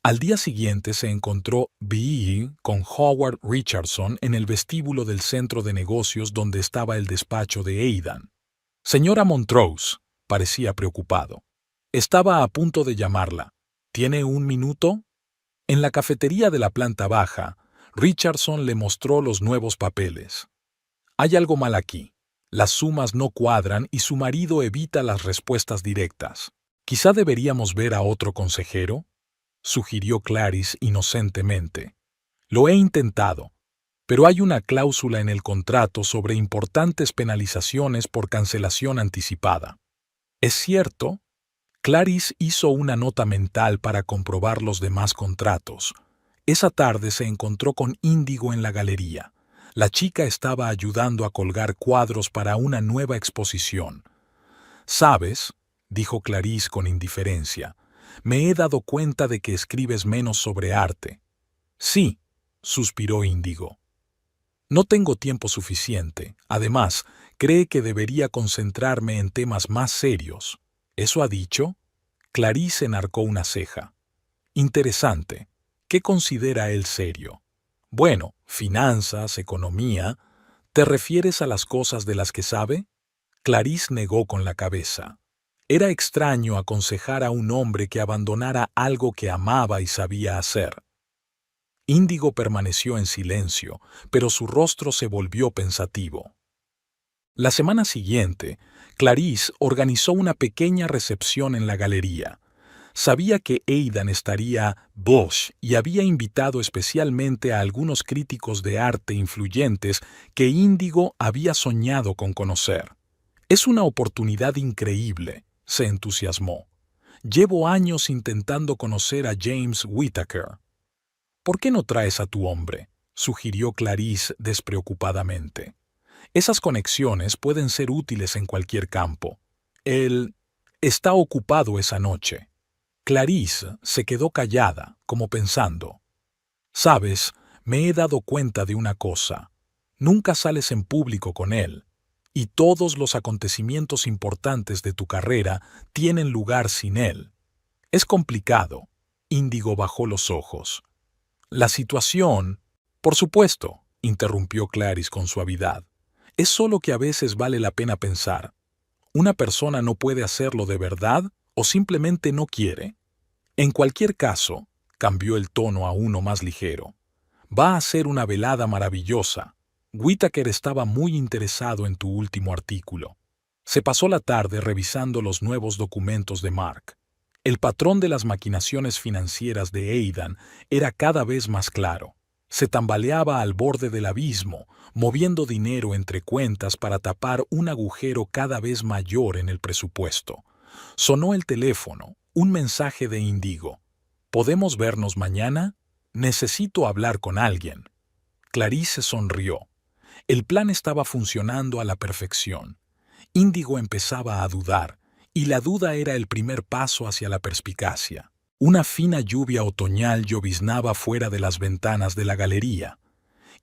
Al día siguiente se encontró B.E. con Howard Richardson en el vestíbulo del centro de negocios donde estaba el despacho de Aidan. Señora Montrose, parecía preocupado. Estaba a punto de llamarla. ¿Tiene un minuto? En la cafetería de la planta baja, Richardson le mostró los nuevos papeles. Hay algo mal aquí. Las sumas no cuadran y su marido evita las respuestas directas. ¿Quizá deberíamos ver a otro consejero?, sugirió Clarice inocentemente. Lo he intentado, pero hay una cláusula en el contrato sobre importantes penalizaciones por cancelación anticipada. ¿Es cierto? Clarice hizo una nota mental para comprobar los demás contratos. Esa tarde se encontró con Índigo en la galería. La chica estaba ayudando a colgar cuadros para una nueva exposición. «¿Sabes?», dijo Clarice con indiferencia, «me he dado cuenta de que escribes menos sobre arte». «Sí», suspiró Índigo. «No tengo tiempo suficiente. Además, cree que debería concentrarme en temas más serios». «¿Eso ha dicho?». Clarice enarcó una ceja. «Interesante. ¿Qué considera él serio?». «Bueno, finanzas, economía. ¿Te refieres a las cosas de las que sabe?». Clarice negó con la cabeza. Era extraño aconsejar a un hombre que abandonara algo que amaba y sabía hacer. Índigo permaneció en silencio, pero su rostro se volvió pensativo. La semana siguiente, Clarice organizó una pequeña recepción en la galería. Sabía que Aidan estaría Bosch y había invitado especialmente a algunos críticos de arte influyentes que Índigo había soñado con conocer. «Es una oportunidad increíble», se entusiasmó. «Llevo años intentando conocer a James Whittaker». «¿Por qué no traes a tu hombre?», sugirió Clarice despreocupadamente. «Esas conexiones pueden ser útiles en cualquier campo. Él está ocupado esa noche». Clarice se quedó callada, como pensando. «Sabes, me he dado cuenta de una cosa. Nunca sales en público con él. Y todos los acontecimientos importantes de tu carrera tienen lugar sin él. Es complicado». Índigo bajó los ojos. «La situación...». «Por supuesto», interrumpió Clarice con suavidad. «Es solo que a veces vale la pena pensar. Una persona no puede hacerlo de verdad o simplemente no quiere. En cualquier caso», cambió el tono a uno más ligero, «va a ser una velada maravillosa. Whittaker estaba muy interesado en tu último artículo». Se pasó la tarde revisando los nuevos documentos de Mark. El patrón de las maquinaciones financieras de Aidan era cada vez más claro. Se tambaleaba al borde del abismo, moviendo dinero entre cuentas para tapar un agujero cada vez mayor en el presupuesto. Sonó el teléfono, un mensaje de Índigo. «¿Podemos vernos mañana? Necesito hablar con alguien». Clarice sonrió. El plan estaba funcionando a la perfección. Índigo empezaba a dudar, y la duda era el primer paso hacia la perspicacia. Una fina lluvia otoñal lloviznaba fuera de las ventanas de la galería.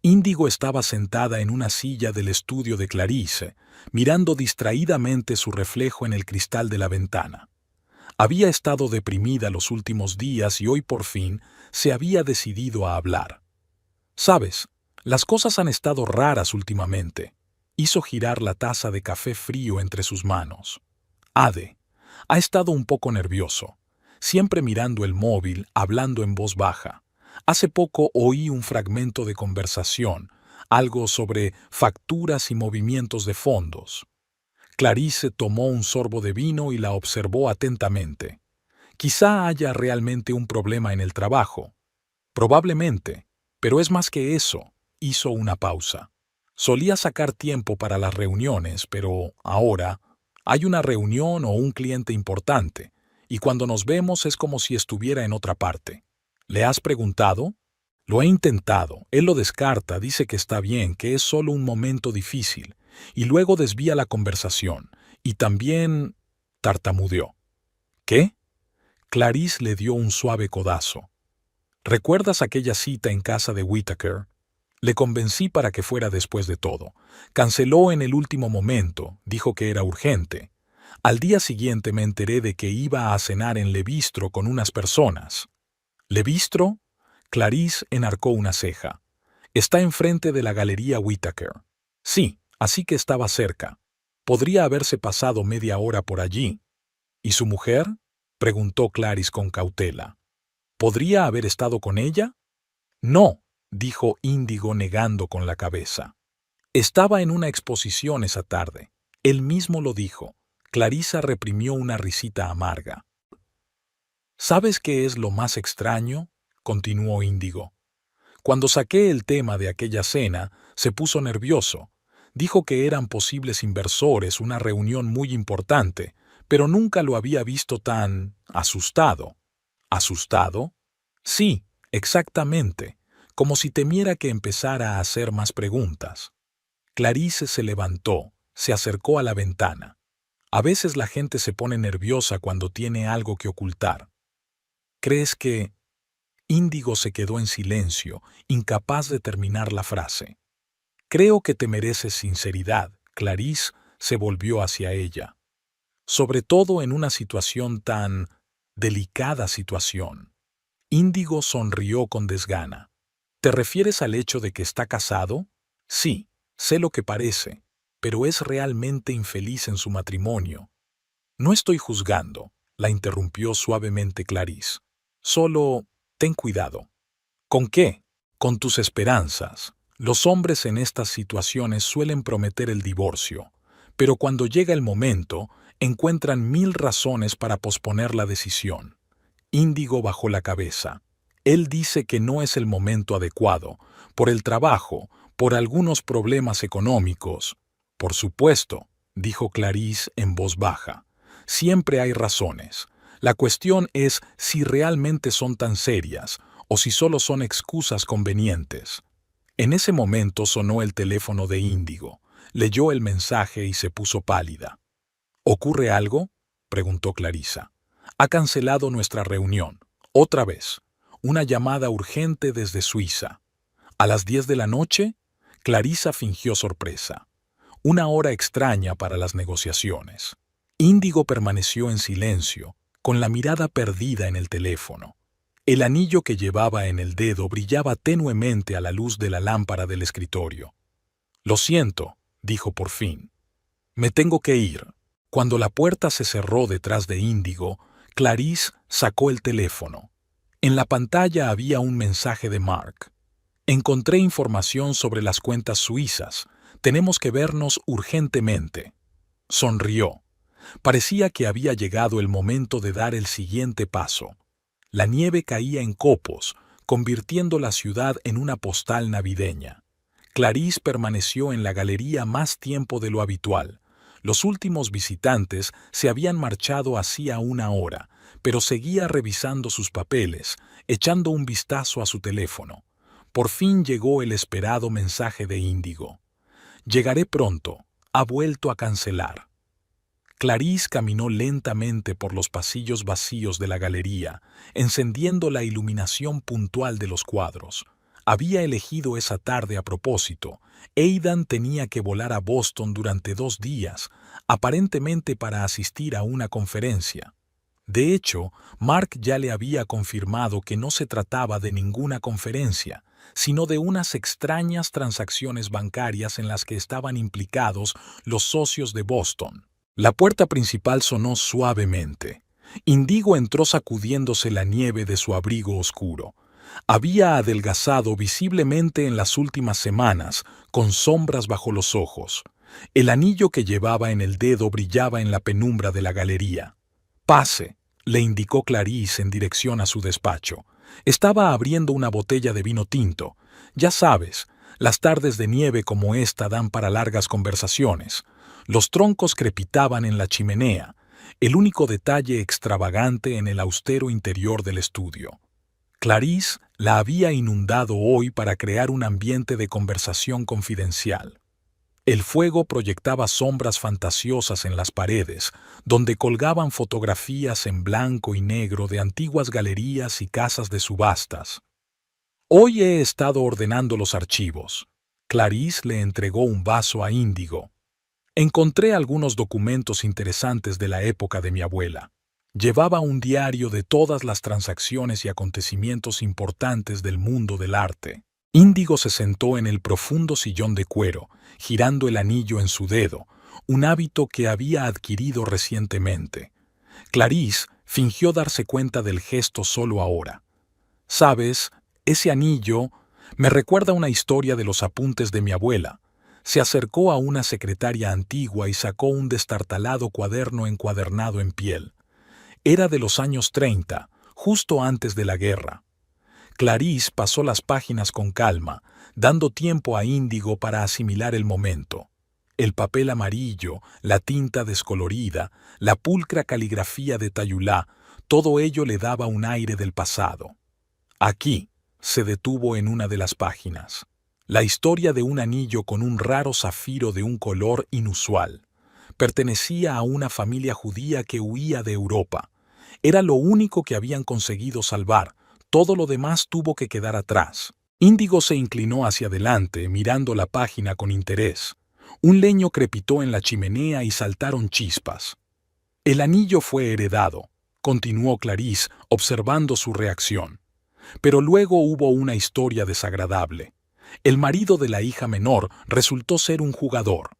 Índigo estaba sentada en una silla del estudio de Clarice, mirando distraídamente su reflejo en el cristal de la ventana. Había estado deprimida los últimos días y hoy por fin se había decidido a hablar. «¿Sabes? Las cosas han estado raras últimamente». Hizo girar la taza de café frío entre sus manos. «Ade ha estado un poco nervioso, siempre mirando el móvil, hablando en voz baja. Hace poco oí un fragmento de conversación, algo sobre facturas y movimientos de fondos». Clarice tomó un sorbo de vino y la observó atentamente. «Quizá haya realmente un problema en el trabajo». «Probablemente, pero es más que eso». Hizo una pausa. «Solía sacar tiempo para las reuniones, pero ahora hay una reunión o un cliente importante, y cuando nos vemos es como si estuviera en otra parte». «¿Le has preguntado?». «Lo he intentado. Él lo descarta, dice que está bien, que es solo un momento difícil, y luego desvía la conversación. Y también...». Tartamudeó. «¿Qué?». Clarice le dio un suave codazo. «¿Recuerdas aquella cita en casa de Whittaker?». Le convencí para que fuera después de todo. Canceló en el último momento, dijo que era urgente. Al día siguiente me enteré de que iba a cenar en Le Bistro con unas personas. ¿Le Bistro? Clarice enarcó una ceja. Está enfrente de la Galería Whittaker. Sí, así que estaba cerca. Podría haberse pasado media hora por allí. ¿Y su mujer? Preguntó Clarice con cautela. ¿Podría haber estado con ella? No, dijo Índigo negando con la cabeza. Estaba en una exposición esa tarde. Él mismo lo dijo. Clarisa reprimió una risita amarga. ¿Sabes qué es lo más extraño? Continuó Índigo. Cuando saqué el tema de aquella cena, se puso nervioso. Dijo que eran posibles inversores, una reunión muy importante, pero nunca lo había visto tan asustado. ¿Asustado? Sí, exactamente, como si temiera que empezara a hacer más preguntas. Clarice se levantó, se acercó a la ventana. A veces la gente se pone nerviosa cuando tiene algo que ocultar. ¿Crees que...? Índigo se quedó en silencio, incapaz de terminar la frase. Creo que te mereces sinceridad. Clarice se volvió hacia ella. Sobre todo en una situación tan... delicada situación. Índigo sonrió con desgana. ¿Te refieres al hecho de que está casado? Sí, sé lo que parece, pero es realmente infeliz en su matrimonio. No estoy juzgando, la interrumpió suavemente Clarice. Solo, ten cuidado. ¿Con qué? Con tus esperanzas. Los hombres en estas situaciones suelen prometer el divorcio, pero cuando llega el momento, encuentran 1000 razones para posponer la decisión. Índigo bajó la cabeza. Él dice que no es el momento adecuado, por el trabajo, por algunos problemas económicos. Por supuesto, dijo Clarice en voz baja. Siempre hay razones. La cuestión es si realmente son tan serias o si solo son excusas convenientes. En ese momento sonó el teléfono de Índigo. Leyó el mensaje y se puso pálida. ¿Ocurre algo?, preguntó Clarisa. Ha cancelado nuestra reunión. Otra vez. Una llamada urgente desde Suiza. ¿A las 10 de la noche? Clarisa fingió sorpresa. Una hora extraña para las negociaciones. Índigo permaneció en silencio, con la mirada perdida en el teléfono. El anillo que llevaba en el dedo brillaba tenuemente a la luz de la lámpara del escritorio. Lo siento, dijo por fin. Me tengo que ir. Cuando la puerta se cerró detrás de Índigo, Clarice sacó el teléfono. En la pantalla había un mensaje de Mark. Encontré información sobre las cuentas suizas. Tenemos que vernos urgentemente. Sonrió. Parecía que había llegado el momento de dar el siguiente paso. La nieve caía en copos, convirtiendo la ciudad en una postal navideña. Clarice permaneció en la galería más tiempo de lo habitual. Los últimos visitantes se habían marchado hacía una hora, pero seguía revisando sus papeles, echando un vistazo a su teléfono. Por fin llegó el esperado mensaje de Índigo. Llegaré pronto. Ha vuelto a cancelar. Clarice caminó lentamente por los pasillos vacíos de la galería, encendiendo la iluminación puntual de los cuadros. Había elegido esa tarde a propósito. Aidan tenía que volar a Boston durante 2 días, aparentemente para asistir a una conferencia. De hecho, Mark ya le había confirmado que no se trataba de ninguna conferencia, sino de unas extrañas transacciones bancarias en las que estaban implicados los socios de Boston. La puerta principal sonó suavemente. Índigo entró sacudiéndose la nieve de su abrigo oscuro. Había adelgazado visiblemente en las últimas semanas, con sombras bajo los ojos. El anillo que llevaba en el dedo brillaba en la penumbra de la galería. «Pase», le indicó Clarice en dirección a su despacho. Estaba abriendo una botella de vino tinto. Ya sabes, las tardes de nieve como esta dan para largas conversaciones. Los troncos crepitaban en la chimenea, el único detalle extravagante en el austero interior del estudio. Clarice la había inundado hoy para crear un ambiente de conversación confidencial. El fuego proyectaba sombras fantasiosas en las paredes, donde colgaban fotografías en blanco y negro de antiguas galerías y casas de subastas. Hoy he estado ordenando los archivos. Clarice le entregó un vaso a Índigo. Encontré algunos documentos interesantes de la época de mi abuela. Llevaba un diario de todas las transacciones y acontecimientos importantes del mundo del arte. Índigo se sentó en el profundo sillón de cuero, girando el anillo en su dedo, un hábito que había adquirido recientemente. Clarice fingió darse cuenta del gesto solo ahora. «¿Sabes? Ese anillo me recuerda una historia de los apuntes de mi abuela». Se acercó a una secretaria antigua y sacó un destartalado cuaderno encuadernado en piel. Era de los años 30, justo antes de la guerra. Clarice pasó las páginas con calma, dando tiempo a Índigo para asimilar el momento. El papel amarillo, la tinta descolorida, la pulcra caligrafía de Tayulá, todo ello le daba un aire del pasado. Aquí se detuvo en una de las páginas. La historia de un anillo con un raro zafiro de un color inusual. Pertenecía a una familia judía que huía de Europa. Era lo único que habían conseguido salvar. Todo lo demás tuvo que quedar atrás. Índigo se inclinó hacia adelante, mirando la página con interés. Un leño crepitó en la chimenea y saltaron chispas. El anillo fue heredado, continuó Clarice, observando su reacción. Pero luego hubo una historia desagradable. El marido de la hija menor resultó ser un jugador.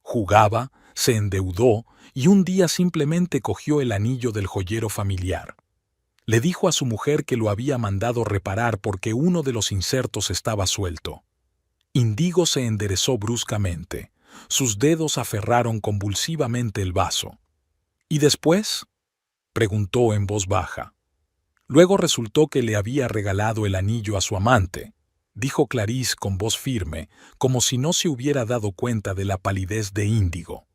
Jugaba, se endeudó y un día simplemente cogió el anillo del joyero familiar. Le dijo a su mujer que lo había mandado reparar porque uno de los insertos estaba suelto. Índigo se enderezó bruscamente. Sus dedos aferraron convulsivamente el vaso. ¿Y después?, preguntó en voz baja. Luego resultó que le había regalado el anillo a su amante, dijo Clarice con voz firme, como si no se hubiera dado cuenta de la palidez de Índigo.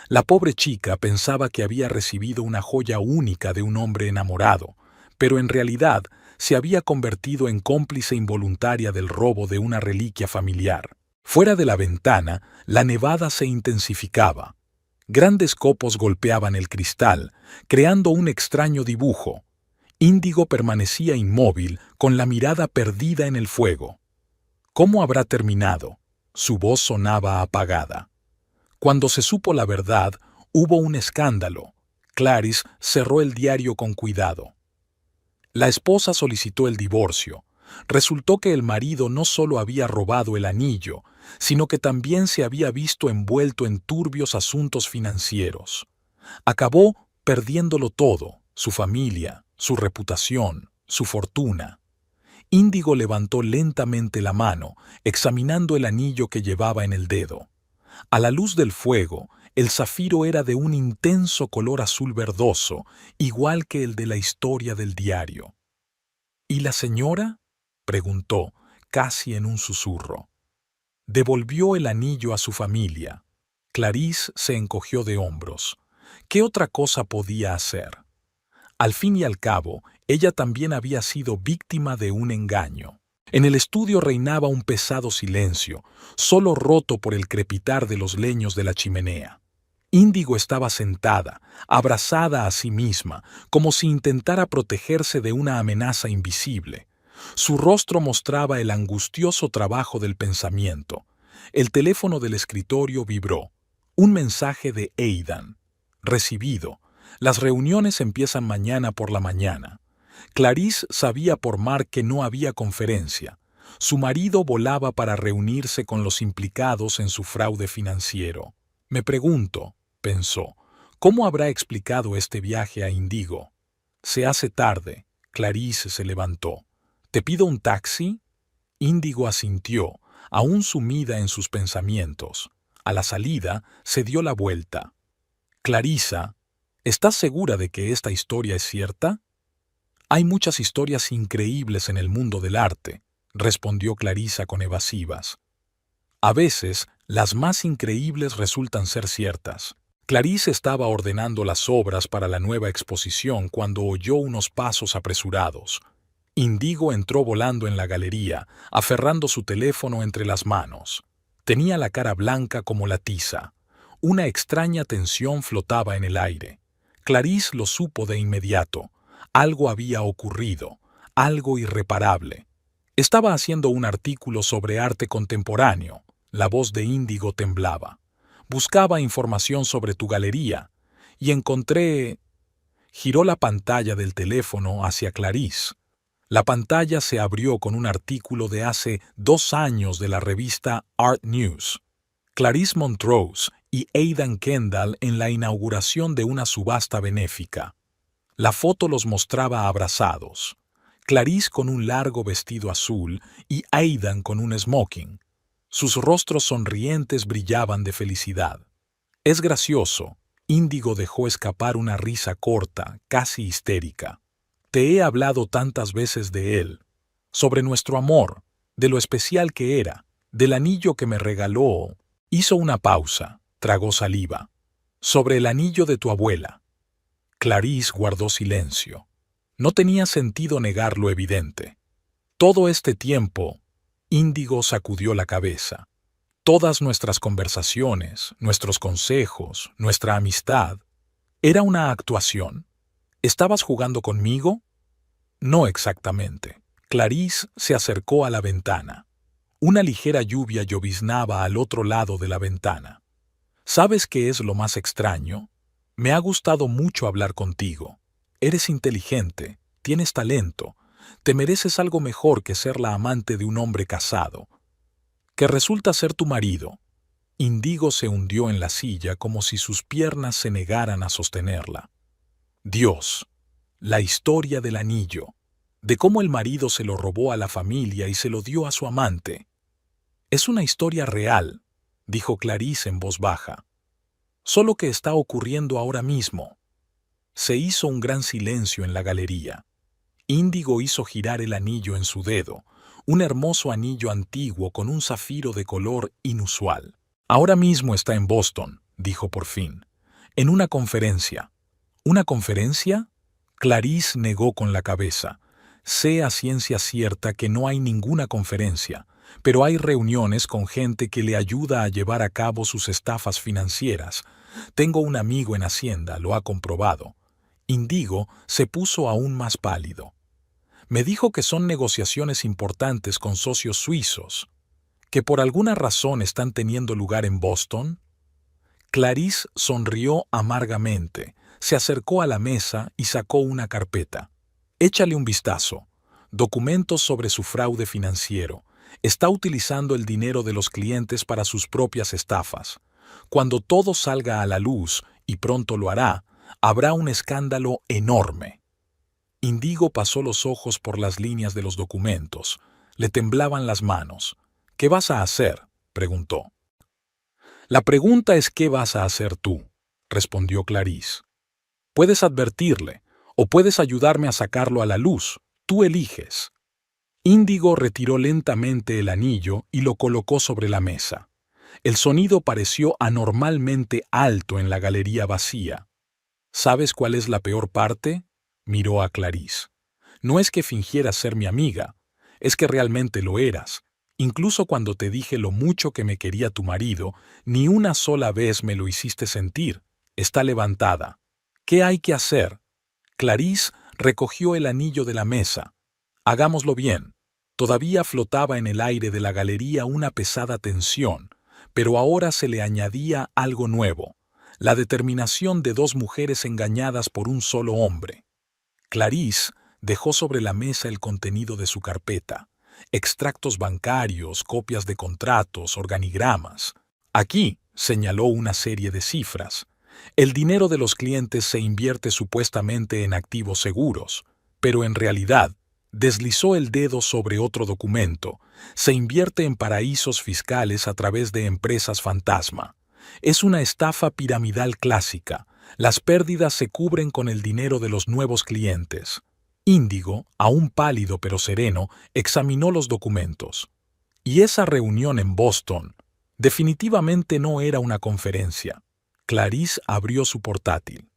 La pobre chica pensaba que había recibido una joya única de un hombre enamorado, pero en realidad se había convertido en cómplice involuntaria del robo de una reliquia familiar. Fuera de la ventana, la nevada se intensificaba. Grandes copos golpeaban el cristal, creando un extraño dibujo. Índigo permanecía inmóvil, con la mirada perdida en el fuego. ¿Cómo habrá terminado? Su voz sonaba apagada. Cuando se supo la verdad, hubo un escándalo. Clarice cerró el diario con cuidado. La esposa solicitó el divorcio. Resultó que el marido no solo había robado el anillo, sino que también se había visto envuelto en turbios asuntos financieros. Acabó perdiéndolo todo, su familia, su reputación, su fortuna. Índigo levantó lentamente la mano, examinando el anillo que llevaba en el dedo. A la luz del fuego, el zafiro era de un intenso color azul verdoso, igual que el de la historia del diario. ¿Y la señora?, preguntó, casi en un susurro. Devolvió el anillo a su familia. Clarice se encogió de hombros. ¿Qué otra cosa podía hacer? Al fin y al cabo, ella también había sido víctima de un engaño. En el estudio reinaba un pesado silencio, solo roto por el crepitar de los leños de la chimenea. Índigo estaba sentada, abrazada a sí misma, como si intentara protegerse de una amenaza invisible. Su rostro mostraba el angustioso trabajo del pensamiento. El teléfono del escritorio vibró. Un mensaje de Aidan. Recibido. Las reuniones empiezan mañana por la mañana. Clarice sabía por Mark que no había conferencia. Su marido volaba para reunirse con los implicados en su fraude financiero. Me pregunto, pensó, ¿cómo habrá explicado este viaje a Índigo? Se hace tarde. Clarice se levantó. ¿Te pido un taxi? Índigo asintió, aún sumida en sus pensamientos. A la salida, se dio la vuelta. Clarisa, ¿estás segura de que esta historia es cierta? Hay muchas historias increíbles en el mundo del arte, respondió Clarisa con evasivas. A veces, las más increíbles resultan ser ciertas. Clarice estaba ordenando las obras para la nueva exposición cuando oyó unos pasos apresurados. Índigo entró volando en la galería, aferrando su teléfono entre las manos. Tenía la cara blanca como la tiza. Una extraña tensión flotaba en el aire. Clarice lo supo de inmediato. Algo había ocurrido, algo irreparable. Estaba haciendo un artículo sobre arte contemporáneo. La voz de Índigo temblaba. Buscaba información sobre tu galería y encontré... Giró la pantalla del teléfono hacia Clarice. La pantalla se abrió con un artículo de hace 2 años de la revista Art News. Clarice Montrose y Aidan Kendall en la inauguración de una subasta benéfica. La foto los mostraba abrazados. Clarice con un largo vestido azul y Aidan con un smoking. Sus rostros sonrientes brillaban de felicidad. Es gracioso. Índigo dejó escapar una risa corta, casi histérica. Te he hablado tantas veces de él, sobre nuestro amor, de lo especial que era, del anillo que me regaló. Hizo una pausa, tragó saliva. Sobre el anillo de tu abuela. Clarice guardó silencio. No tenía sentido negar lo evidente. Todo este tiempo, Índigo sacudió la cabeza. Todas nuestras conversaciones, nuestros consejos, nuestra amistad, ¿era una actuación? ¿Estabas jugando conmigo? No exactamente. Clarice se acercó a la ventana. Una ligera lluvia lloviznaba al otro lado de la ventana. ¿Sabes qué es lo más extraño? Me ha gustado mucho hablar contigo. Eres inteligente, tienes talento, te mereces algo mejor que ser la amante de un hombre casado, que resulta ser tu marido. Índigo se hundió en la silla como si sus piernas se negaran a sostenerla. Dios, la historia del anillo, de cómo el marido se lo robó a la familia y se lo dio a su amante. Es una historia real, dijo Clarice en voz baja. Solo que está ocurriendo ahora mismo. Se hizo un gran silencio en la galería. Índigo hizo girar el anillo en su dedo, un hermoso anillo antiguo con un zafiro de color inusual. Ahora mismo está en Boston, dijo por fin, en una conferencia. ¿Una conferencia? Clarice negó con la cabeza. Sé a ciencia cierta que no hay ninguna conferencia, pero hay reuniones con gente que le ayuda a llevar a cabo sus estafas financieras. Tengo un amigo en Hacienda, lo ha comprobado. Índigo se puso aún más pálido. Me dijo que son negociaciones importantes con socios suizos, que por alguna razón están teniendo lugar en Boston. Clarice sonrió amargamente, se acercó a la mesa y sacó una carpeta. Échale un vistazo. Documentos sobre su fraude financiero. Está utilizando el dinero de los clientes para sus propias estafas. Cuando todo salga a la luz, y pronto lo hará, habrá un escándalo enorme. Índigo pasó los ojos por las líneas de los documentos. Le temblaban las manos. ¿Qué vas a hacer?, preguntó. La pregunta es ¿qué vas a hacer tú?, respondió Clarice. Puedes advertirle, o puedes ayudarme a sacarlo a la luz. Tú eliges. Índigo retiró lentamente el anillo y lo colocó sobre la mesa. El sonido pareció anormalmente alto en la galería vacía. ¿Sabes cuál es la peor parte?, miró a Clarice. No es que fingieras ser mi amiga, es que realmente lo eras. Incluso cuando te dije lo mucho que me quería tu marido, ni una sola vez me lo hiciste sentir. Está levantada. ¿Qué hay que hacer? Clarice recogió el anillo de la mesa. Hagámoslo bien. Todavía flotaba en el aire de la galería una pesada tensión, pero ahora se le añadía algo nuevo, la determinación de 2 mujeres engañadas por un solo hombre. Clarice dejó sobre la mesa el contenido de su carpeta, extractos bancarios, copias de contratos, organigramas. Aquí señaló una serie de cifras. El dinero de los clientes se invierte supuestamente en activos seguros, pero en realidad, deslizó el dedo sobre otro documento, se invierte en paraísos fiscales a través de empresas fantasma. Es una estafa piramidal clásica. Las pérdidas se cubren con el dinero de los nuevos clientes. Índigo, aún pálido pero sereno, examinó los documentos. Y esa reunión en Boston definitivamente no era una conferencia. Clarice abrió su portátil.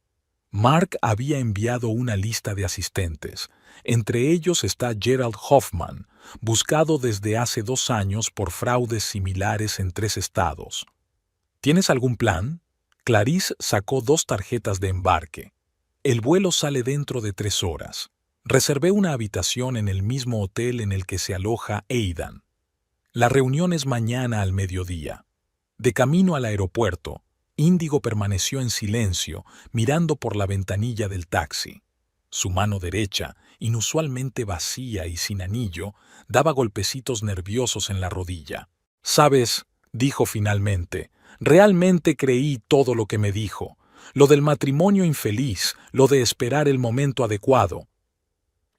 Mark había enviado una lista de asistentes. Entre ellos está Gerald Hoffman, buscado desde hace 2 años por fraudes similares en 3 estados. ¿Tienes algún plan? Clarice sacó 2 tarjetas de embarque. El vuelo sale dentro de 3 horas. Reservé una habitación en el mismo hotel en el que se aloja Aidan. La reunión es mañana al mediodía. De camino al aeropuerto, Índigo permaneció en silencio, mirando por la ventanilla del taxi. Su mano derecha, inusualmente vacía y sin anillo, daba golpecitos nerviosos en la rodilla. «Sabes», dijo finalmente, «realmente creí todo lo que me dijo. Lo del matrimonio infeliz, lo de esperar el momento adecuado».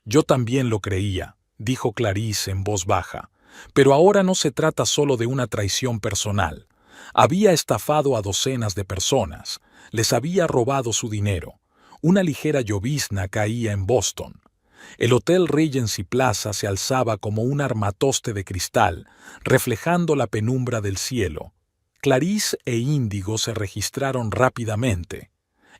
«Yo también lo creía», dijo Clarice en voz baja, «pero ahora no se trata solo de una traición personal. Había estafado a docenas de personas, les había robado su dinero. Una ligera llovizna caía en Boston. El Hotel Regency Plaza se alzaba como un armatoste de cristal, reflejando la penumbra del cielo. Clarice e Índigo se registraron rápidamente.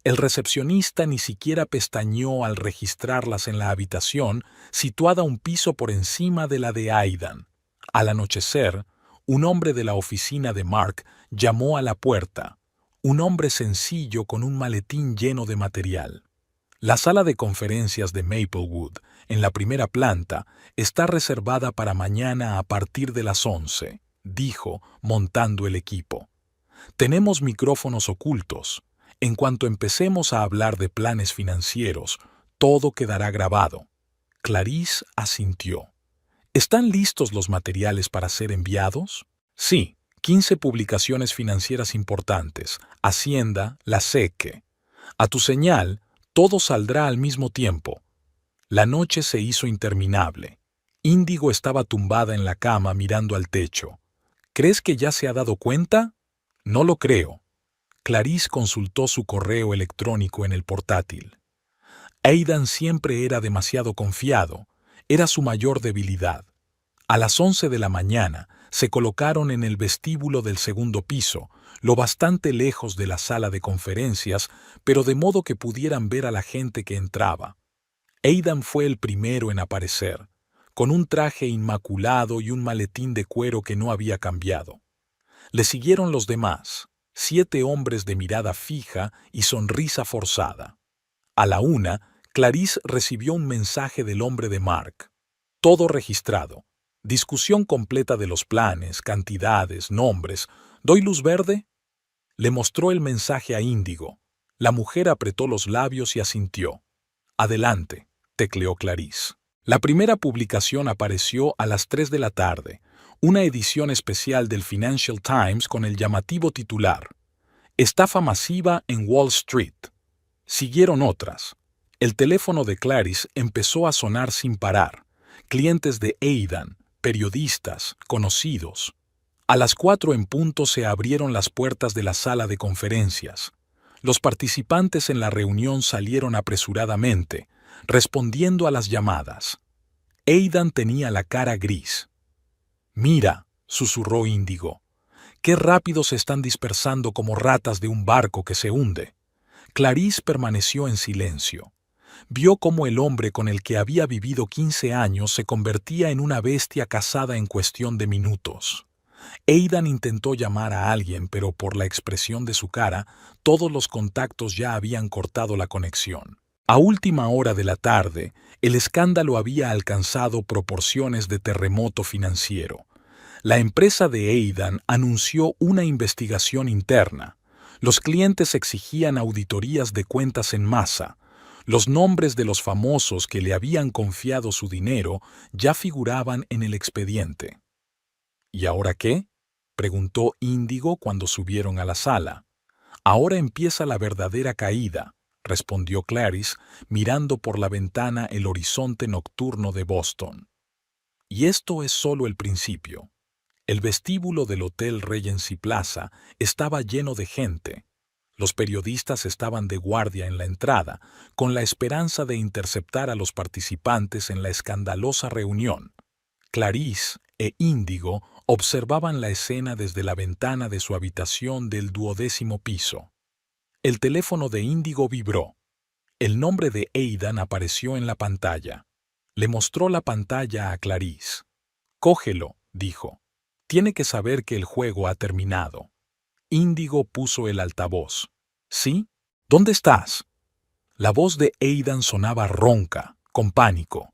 El recepcionista ni siquiera pestañeó al registrarlas en la habitación, situada un piso por encima de la de Aidan. Al anochecer, un hombre de la oficina de Mark llamó a la puerta. Un hombre sencillo con un maletín lleno de material. La sala de conferencias de Maplewood, en la primera planta, está reservada para mañana a partir de las 11, dijo, montando el equipo. Tenemos micrófonos ocultos. En cuanto empecemos a hablar de planes financieros, todo quedará grabado. Clarice asintió. ¿Están listos los materiales para ser enviados? Sí, 15 publicaciones financieras importantes, Hacienda, la SEC. A tu señal, todo saldrá al mismo tiempo. La noche se hizo interminable. Índigo estaba tumbada en la cama mirando al techo. ¿Crees que ya se ha dado cuenta? No lo creo. Clarice consultó su correo electrónico en el portátil. Aidan siempre era demasiado confiado. Era su mayor debilidad. A las 11 de la mañana se colocaron en el vestíbulo del segundo piso, lo bastante lejos de la sala de conferencias, pero de modo que pudieran ver a la gente que entraba. Aidan fue el primero en aparecer, con un traje inmaculado y un maletín de cuero que no había cambiado. Le siguieron los demás, 7 hombres de mirada fija y sonrisa forzada. A la 1, Clarice recibió un mensaje del hombre de Mark. Todo registrado. Discusión completa de los planes, cantidades, nombres. ¿Doy luz verde? Le mostró el mensaje a Índigo. La mujer apretó los labios y asintió. Adelante, tecleó Clarice. La primera publicación apareció a las 3 de la tarde, una edición especial del Financial Times con el llamativo titular: Estafa masiva en Wall Street. Siguieron otras. El teléfono de Clarice empezó a sonar sin parar. Clientes de Aidan, periodistas, conocidos. A las 4 en punto se abrieron las puertas de la sala de conferencias. Los participantes en la reunión salieron apresuradamente, respondiendo a las llamadas. Aidan tenía la cara gris. «Mira», susurró Índigo, «qué rápido se están dispersando como ratas de un barco que se hunde». Clarice permaneció en silencio. Vio cómo el hombre con el que había vivido 15 años se convertía en una bestia cazada en cuestión de minutos. Aidan intentó llamar a alguien, pero por la expresión de su cara, todos los contactos ya habían cortado la conexión. A última hora de la tarde, el escándalo había alcanzado proporciones de terremoto financiero. La empresa de Aidan anunció una investigación interna. Los clientes exigían auditorías de cuentas en masa. Los nombres de los famosos que le habían confiado su dinero ya figuraban en el expediente. ¿Y ahora qué?, preguntó Índigo cuando subieron a la sala. Ahora empieza la verdadera caída, respondió Clarice, mirando por la ventana el horizonte nocturno de Boston. Y esto es solo el principio. El vestíbulo del Hotel Regency Plaza estaba lleno de gente. Los periodistas estaban de guardia en la entrada, con la esperanza de interceptar a los participantes en la escandalosa reunión. Clarice e Índigo observaban la escena desde la ventana de su habitación del 12º piso. El teléfono de Índigo vibró. El nombre de Aidan apareció en la pantalla. Le mostró la pantalla a Clarice. «Cógelo», dijo. «Tiene que saber que el juego ha terminado». Índigo puso el altavoz. «¿Sí? ¿Dónde estás?» La voz de Aidan sonaba ronca, con pánico.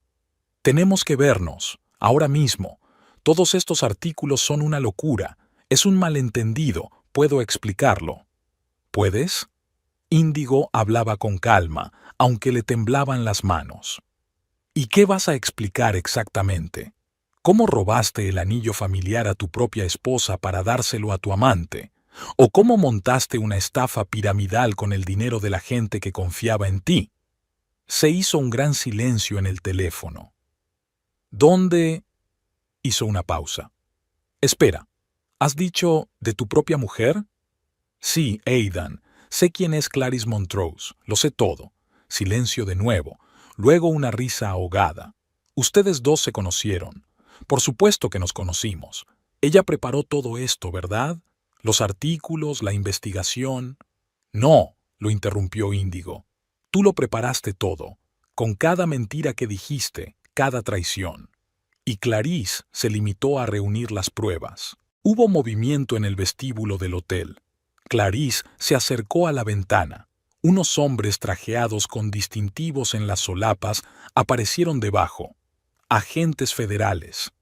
Tenemos que vernos, ahora mismo. Todos estos artículos son una locura. Es un malentendido, puedo explicarlo. ¿Puedes? Índigo hablaba con calma, aunque le temblaban las manos. ¿Y qué vas a explicar exactamente? ¿Cómo robaste el anillo familiar a tu propia esposa para dárselo a tu amante? ¿O cómo montaste una estafa piramidal con el dinero de la gente que confiaba en ti? Se hizo un gran silencio en el teléfono. ¿Dónde? Hizo una pausa. Espera, ¿has dicho de tu propia mujer? Sí, Aidan. Sé quién es Clarice Montrose, lo sé todo. Silencio de nuevo, luego una risa ahogada. Ustedes dos se conocieron. Por supuesto que nos conocimos. Ella preparó todo esto, ¿verdad? Los artículos, la investigación. No, lo interrumpió Índigo. Tú lo preparaste todo, con cada mentira que dijiste, cada traición. Y Clarice se limitó a reunir las pruebas. Hubo movimiento en el vestíbulo del hotel. Clarice se acercó a la ventana. Unos hombres trajeados con distintivos en las solapas aparecieron debajo. Agentes federales.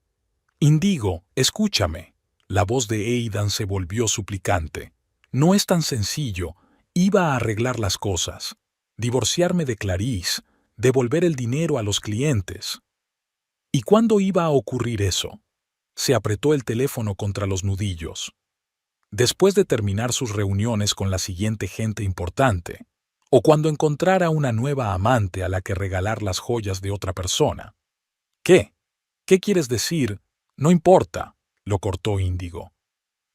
Índigo, escúchame. La voz de Aidan se volvió suplicante. No es tan sencillo. Iba a arreglar las cosas. Divorciarme de Clarice. Devolver el dinero a los clientes. ¿Y cuándo iba a ocurrir eso? Se apretó el teléfono contra los nudillos. Después de terminar sus reuniones con la siguiente gente importante, o cuando encontrara una nueva amante a la que regalar las joyas de otra persona. ¿Qué? ¿Qué quieres decir? No importa, lo cortó Índigo.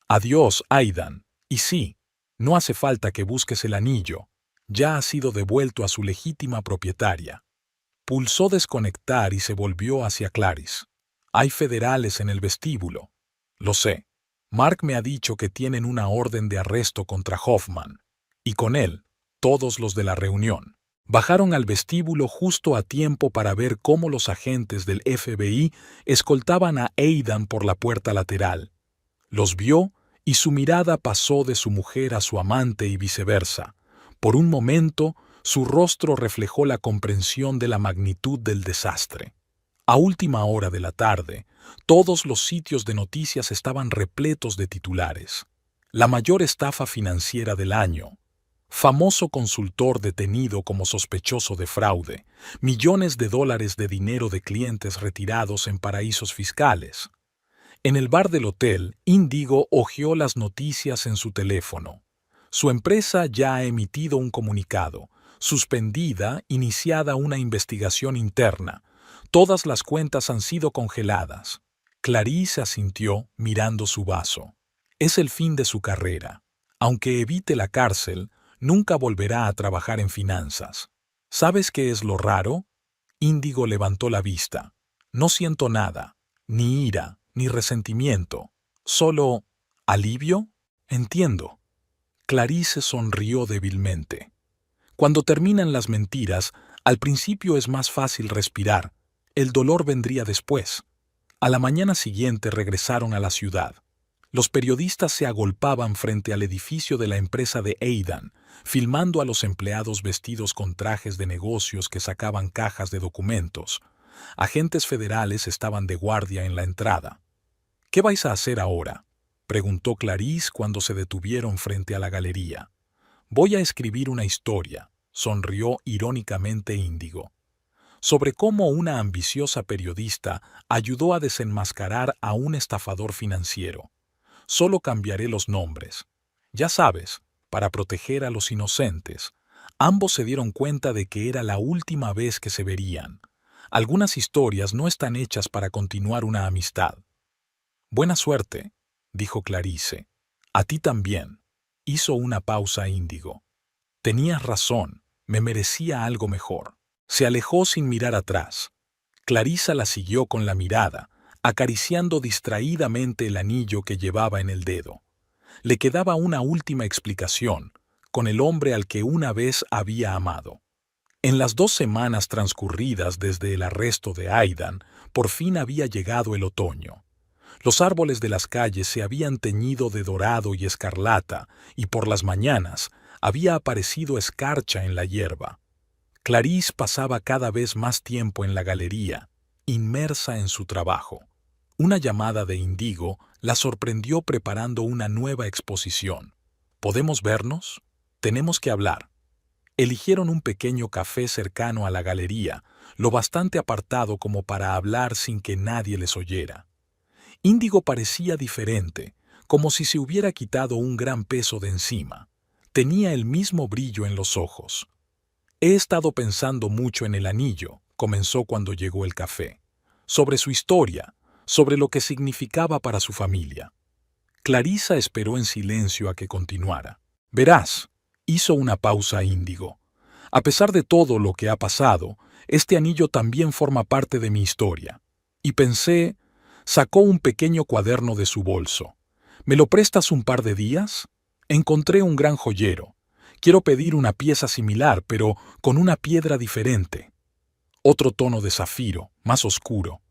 Adiós, Aidan. Y sí, no hace falta que busques el anillo. Ya ha sido devuelto a su legítima propietaria. Pulsó desconectar y se volvió hacia Clarice. Hay federales en el vestíbulo. Lo sé. Mark me ha dicho que tienen una orden de arresto contra Hoffman. Y con él, todos los de la reunión. Bajaron al vestíbulo justo a tiempo para ver cómo los agentes del FBI escoltaban a Aidan por la puerta lateral. Los vio y su mirada pasó de su mujer a su amante y viceversa. Por un momento, su rostro reflejó la comprensión de la magnitud del desastre. A última hora de la tarde, todos los sitios de noticias estaban repletos de titulares. La mayor estafa financiera del año. Famoso consultor detenido como sospechoso de fraude. Millones de dólares de dinero de clientes retirados en paraísos fiscales. En el bar del hotel, Índigo hojeó las noticias en su teléfono. Su empresa ya ha emitido un comunicado. Suspendida, iniciada una investigación interna. Todas las cuentas han sido congeladas. Clarice asintió mirando su vaso. Es el fin de su carrera. Aunque evite la cárcel, nunca volverá a trabajar en finanzas. ¿Sabes qué es lo raro? Índigo levantó la vista. No siento nada, ni ira, ni resentimiento. Solo alivio. Entiendo. Clarice sonrió débilmente. Cuando terminan las mentiras, al principio es más fácil respirar. El dolor vendría después. A la mañana siguiente regresaron a la ciudad. Los periodistas se agolpaban frente al edificio de la empresa de Aidan, filmando a los empleados vestidos con trajes de negocios que sacaban cajas de documentos. Agentes federales estaban de guardia en la entrada. ¿Qué vais a hacer ahora?, preguntó Clarice cuando se detuvieron frente a la galería. Voy a escribir una historia, sonrió irónicamente Índigo, sobre cómo una ambiciosa periodista ayudó a desenmascarar a un estafador financiero. Solo cambiaré los nombres. Ya sabes, para proteger a los inocentes. Ambos se dieron cuenta de que era la última vez que se verían. Algunas historias no están hechas para continuar una amistad. Buena suerte, dijo Clarice. A ti también. Hizo una pausa Índigo. Tenías razón, me merecía algo mejor. Se alejó sin mirar atrás. Clarisa la siguió con la mirada, acariciando distraídamente el anillo que llevaba en el dedo. Le quedaba una última explicación, con el hombre al que una vez había amado. En las 2 semanas transcurridas desde el arresto de Aidan, por fin había llegado el otoño. Los árboles de las calles se habían teñido de dorado y escarlata, y por las mañanas había aparecido escarcha en la hierba. Clarice pasaba cada vez más tiempo en la galería, inmersa en su trabajo. Una llamada de Indigo la sorprendió preparando una nueva exposición. ¿Podemos vernos? Tenemos que hablar. Eligieron un pequeño café cercano a la galería, lo bastante apartado como para hablar sin que nadie les oyera. Índigo parecía diferente, como si se hubiera quitado un gran peso de encima. Tenía el mismo brillo en los ojos. He estado pensando mucho en el anillo, comenzó cuando llegó el café, sobre su historia, sobre lo que significaba para su familia. Clarissa esperó en silencio a que continuara. Verás, hizo una pausa Índigo. A pesar de todo lo que ha pasado, este anillo también forma parte de mi historia. Y pensé, sacó un pequeño cuaderno de su bolso. ¿Me lo prestas un par de días? Encontré un gran joyero. Quiero pedir una pieza similar, pero con una piedra diferente. Otro tono de zafiro, más oscuro.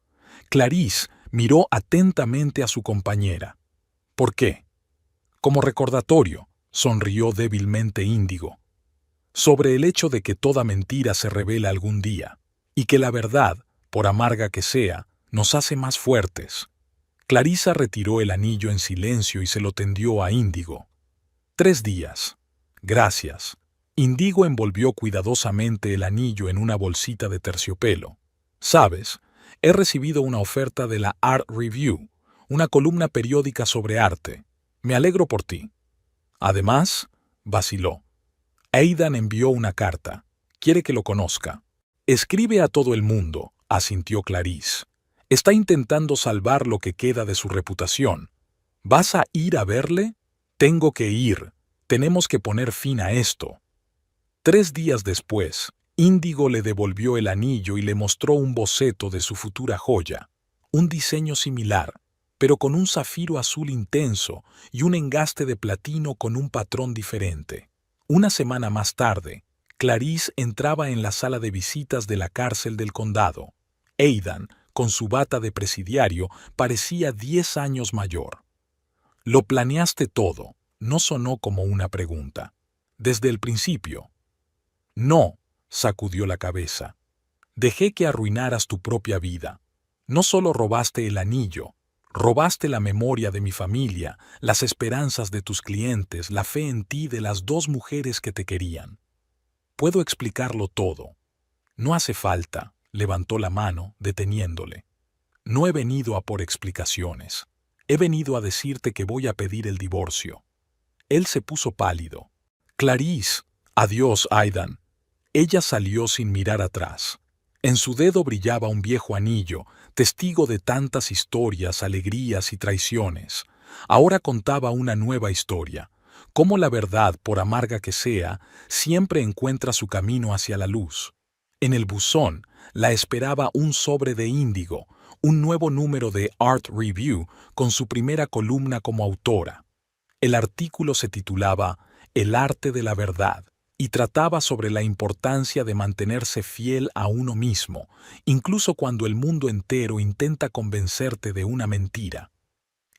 Clarice miró atentamente a su compañera. ¿Por qué? Como recordatorio, sonrió débilmente Índigo. Sobre el hecho de que toda mentira se revela algún día, y que la verdad, por amarga que sea, nos hace más fuertes. Clarissa retiró el anillo en silencio y se lo tendió a Índigo. 3 días. Gracias. Indigo envolvió cuidadosamente el anillo en una bolsita de terciopelo. Sabes, he recibido una oferta de la Art Review, una columna periódica sobre arte. Me alegro por ti. Además, vaciló. Aidan envió una carta. Quiere que lo conozca. Escribe a todo el mundo, asintió Clarice. Está intentando salvar lo que queda de su reputación. ¿Vas a ir a verle? Tengo que ir. Tenemos que poner fin a esto. 3 días después, Índigo le devolvió el anillo y le mostró un boceto de su futura joya. Un diseño similar, pero con un zafiro azul intenso y un engaste de platino con un patrón diferente. Una semana más tarde, Clarice entraba en la sala de visitas de la cárcel del condado. Aidan, con su bata de presidiario, parecía 10 años mayor. «Lo planeaste todo», no sonó como una pregunta. «Desde el principio». «No», sacudió la cabeza. «Dejé que arruinaras tu propia vida. No solo robaste el anillo, robaste la memoria de mi familia, las esperanzas de tus clientes, la fe en ti de las 2 mujeres que te querían. Puedo explicarlo todo». «No hace falta», levantó la mano, deteniéndole. «No he venido a por explicaciones. He venido a decirte que voy a pedir el divorcio». Él se puso pálido. «Clarice, adiós, Aidan». Ella salió sin mirar atrás. En su dedo brillaba un viejo anillo, testigo de tantas historias, alegrías y traiciones. Ahora contaba una nueva historia, cómo la verdad, por amarga que sea, siempre encuentra su camino hacia la luz. En el buzón la esperaba un sobre de Índigo, un nuevo número de Art Review con su primera columna como autora. El artículo se titulaba El arte de la verdad y trataba sobre la importancia de mantenerse fiel a uno mismo, incluso cuando el mundo entero intenta convencerte de una mentira.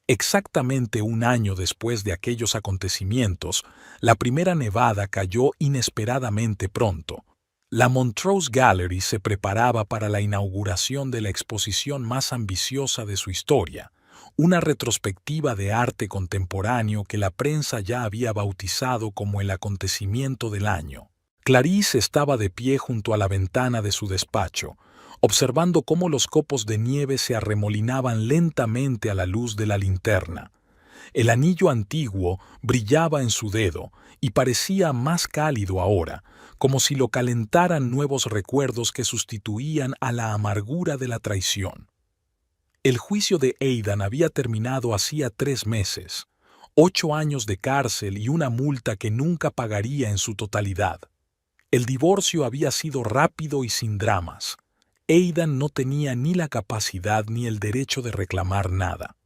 Exactamente un año después de aquellos acontecimientos, la primera nevada cayó inesperadamente pronto. La Montrose Gallery se preparaba para la inauguración de la exposición más ambiciosa de su historia, una retrospectiva de arte contemporáneo que la prensa ya había bautizado como el acontecimiento del año. Clarice estaba de pie junto a la ventana de su despacho, observando cómo los copos de nieve se arremolinaban lentamente a la luz de la linterna. El anillo antiguo brillaba en su dedo y parecía más cálido ahora, como si lo calentaran nuevos recuerdos que sustituían a la amargura de la traición. El juicio de Aidan había terminado hacía 3 meses, 8 años de cárcel y una multa que nunca pagaría en su totalidad. El divorcio había sido rápido y sin dramas. Aidan no tenía ni la capacidad ni el derecho de reclamar nada.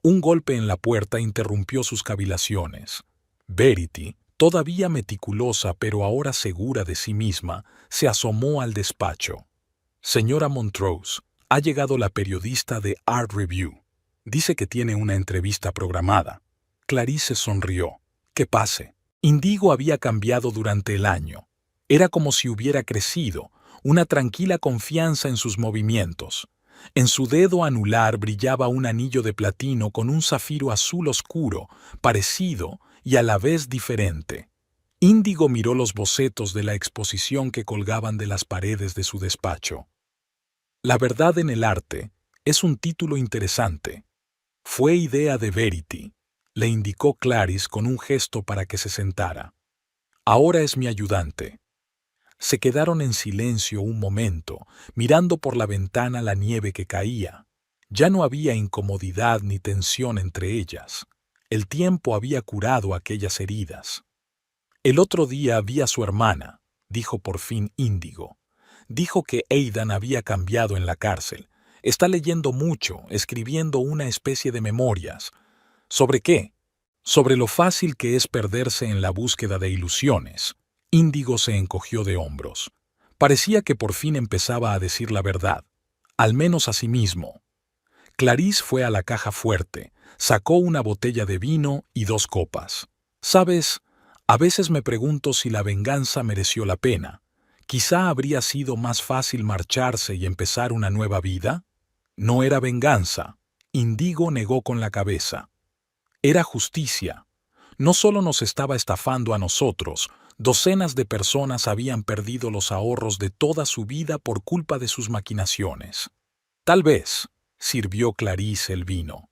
Un golpe en la puerta interrumpió sus cavilaciones. Verity, todavía meticulosa pero ahora segura de sí misma, se asomó al despacho. «Señora Montrose, ha llegado la periodista de Art Review. Dice que tiene una entrevista programada». Clarice sonrió. «Que pase». Indigo había cambiado durante el año. Era como si hubiera crecido, una tranquila confianza en sus movimientos. En su dedo anular brillaba un anillo de platino con un zafiro azul oscuro, parecido y a la vez diferente. Índigo miró los bocetos de la exposición que colgaban de las paredes de su despacho. La verdad en el arte es un título interesante. Fue idea de Verity, le indicó Clarice con un gesto para que se sentara. Ahora es mi ayudante. Se quedaron en silencio un momento, mirando por la ventana la nieve que caía. Ya no había incomodidad ni tensión entre ellas. El tiempo había curado aquellas heridas. El otro día vi a su hermana, dijo por fin Índigo. Dijo que Aidan había cambiado en la cárcel. Está leyendo mucho, escribiendo una especie de memorias. ¿Sobre qué? Sobre lo fácil que es perderse en la búsqueda de ilusiones. Índigo se encogió de hombros. Parecía que por fin empezaba a decir la verdad, al menos a sí mismo. Clarice fue a la caja fuerte, sacó una botella de vino y 2 copas. ¿Sabes? A veces me pregunto si la venganza mereció la pena. Quizá habría sido más fácil marcharse y empezar una nueva vida. No era venganza. Índigo negó con la cabeza. Era justicia. No solo nos estaba estafando a nosotros, docenas de personas habían perdido los ahorros de toda su vida por culpa de sus maquinaciones. Tal vez, sirvió Clarice el vino.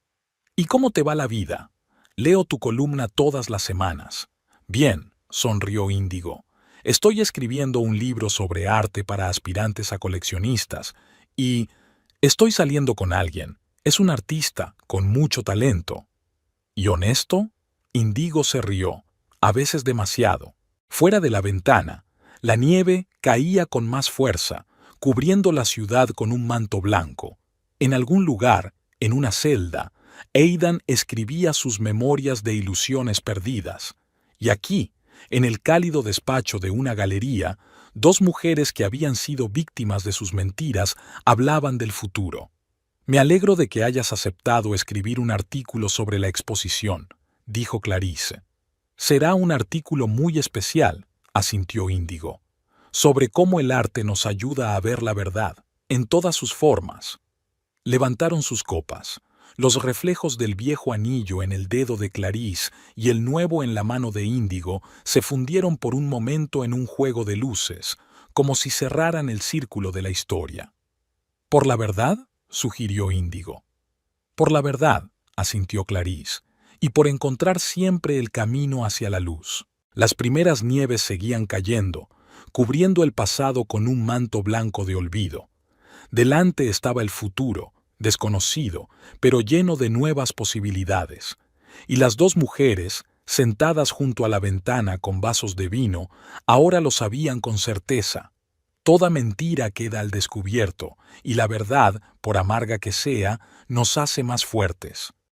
¿Y cómo te va la vida? Leo tu columna todas las semanas. Bien, sonrió Índigo. Estoy escribiendo un libro sobre arte para aspirantes a coleccionistas y estoy saliendo con alguien. Es un artista con mucho talento. ¿Y honesto? Índigo se rió, a veces demasiado. Fuera de la ventana, la nieve caía con más fuerza, cubriendo la ciudad con un manto blanco. En algún lugar, en una celda, Aidan escribía sus memorias de ilusiones perdidas. Y aquí, en el cálido despacho de una galería, 2 mujeres que habían sido víctimas de sus mentiras hablaban del futuro. Me alegro de que hayas aceptado escribir un artículo sobre la exposición, dijo Clarice. Será un artículo muy especial, asintió Índigo, sobre cómo el arte nos ayuda a ver la verdad, en todas sus formas. Levantaron sus copas. Los reflejos del viejo anillo en el dedo de Clarice y el nuevo en la mano de Índigo se fundieron por un momento en un juego de luces, como si cerraran el círculo de la historia. ¿Por la verdad?, sugirió Índigo. Por la verdad, asintió Clarice, y por encontrar siempre el camino hacia la luz. Las primeras nieves seguían cayendo, cubriendo el pasado con un manto blanco de olvido. Delante estaba el futuro, desconocido, pero lleno de nuevas posibilidades. Y las 2 mujeres, sentadas junto a la ventana con vasos de vino, ahora lo sabían con certeza. Toda mentira queda al descubierto, y la verdad, por amarga que sea, nos hace más fuertes.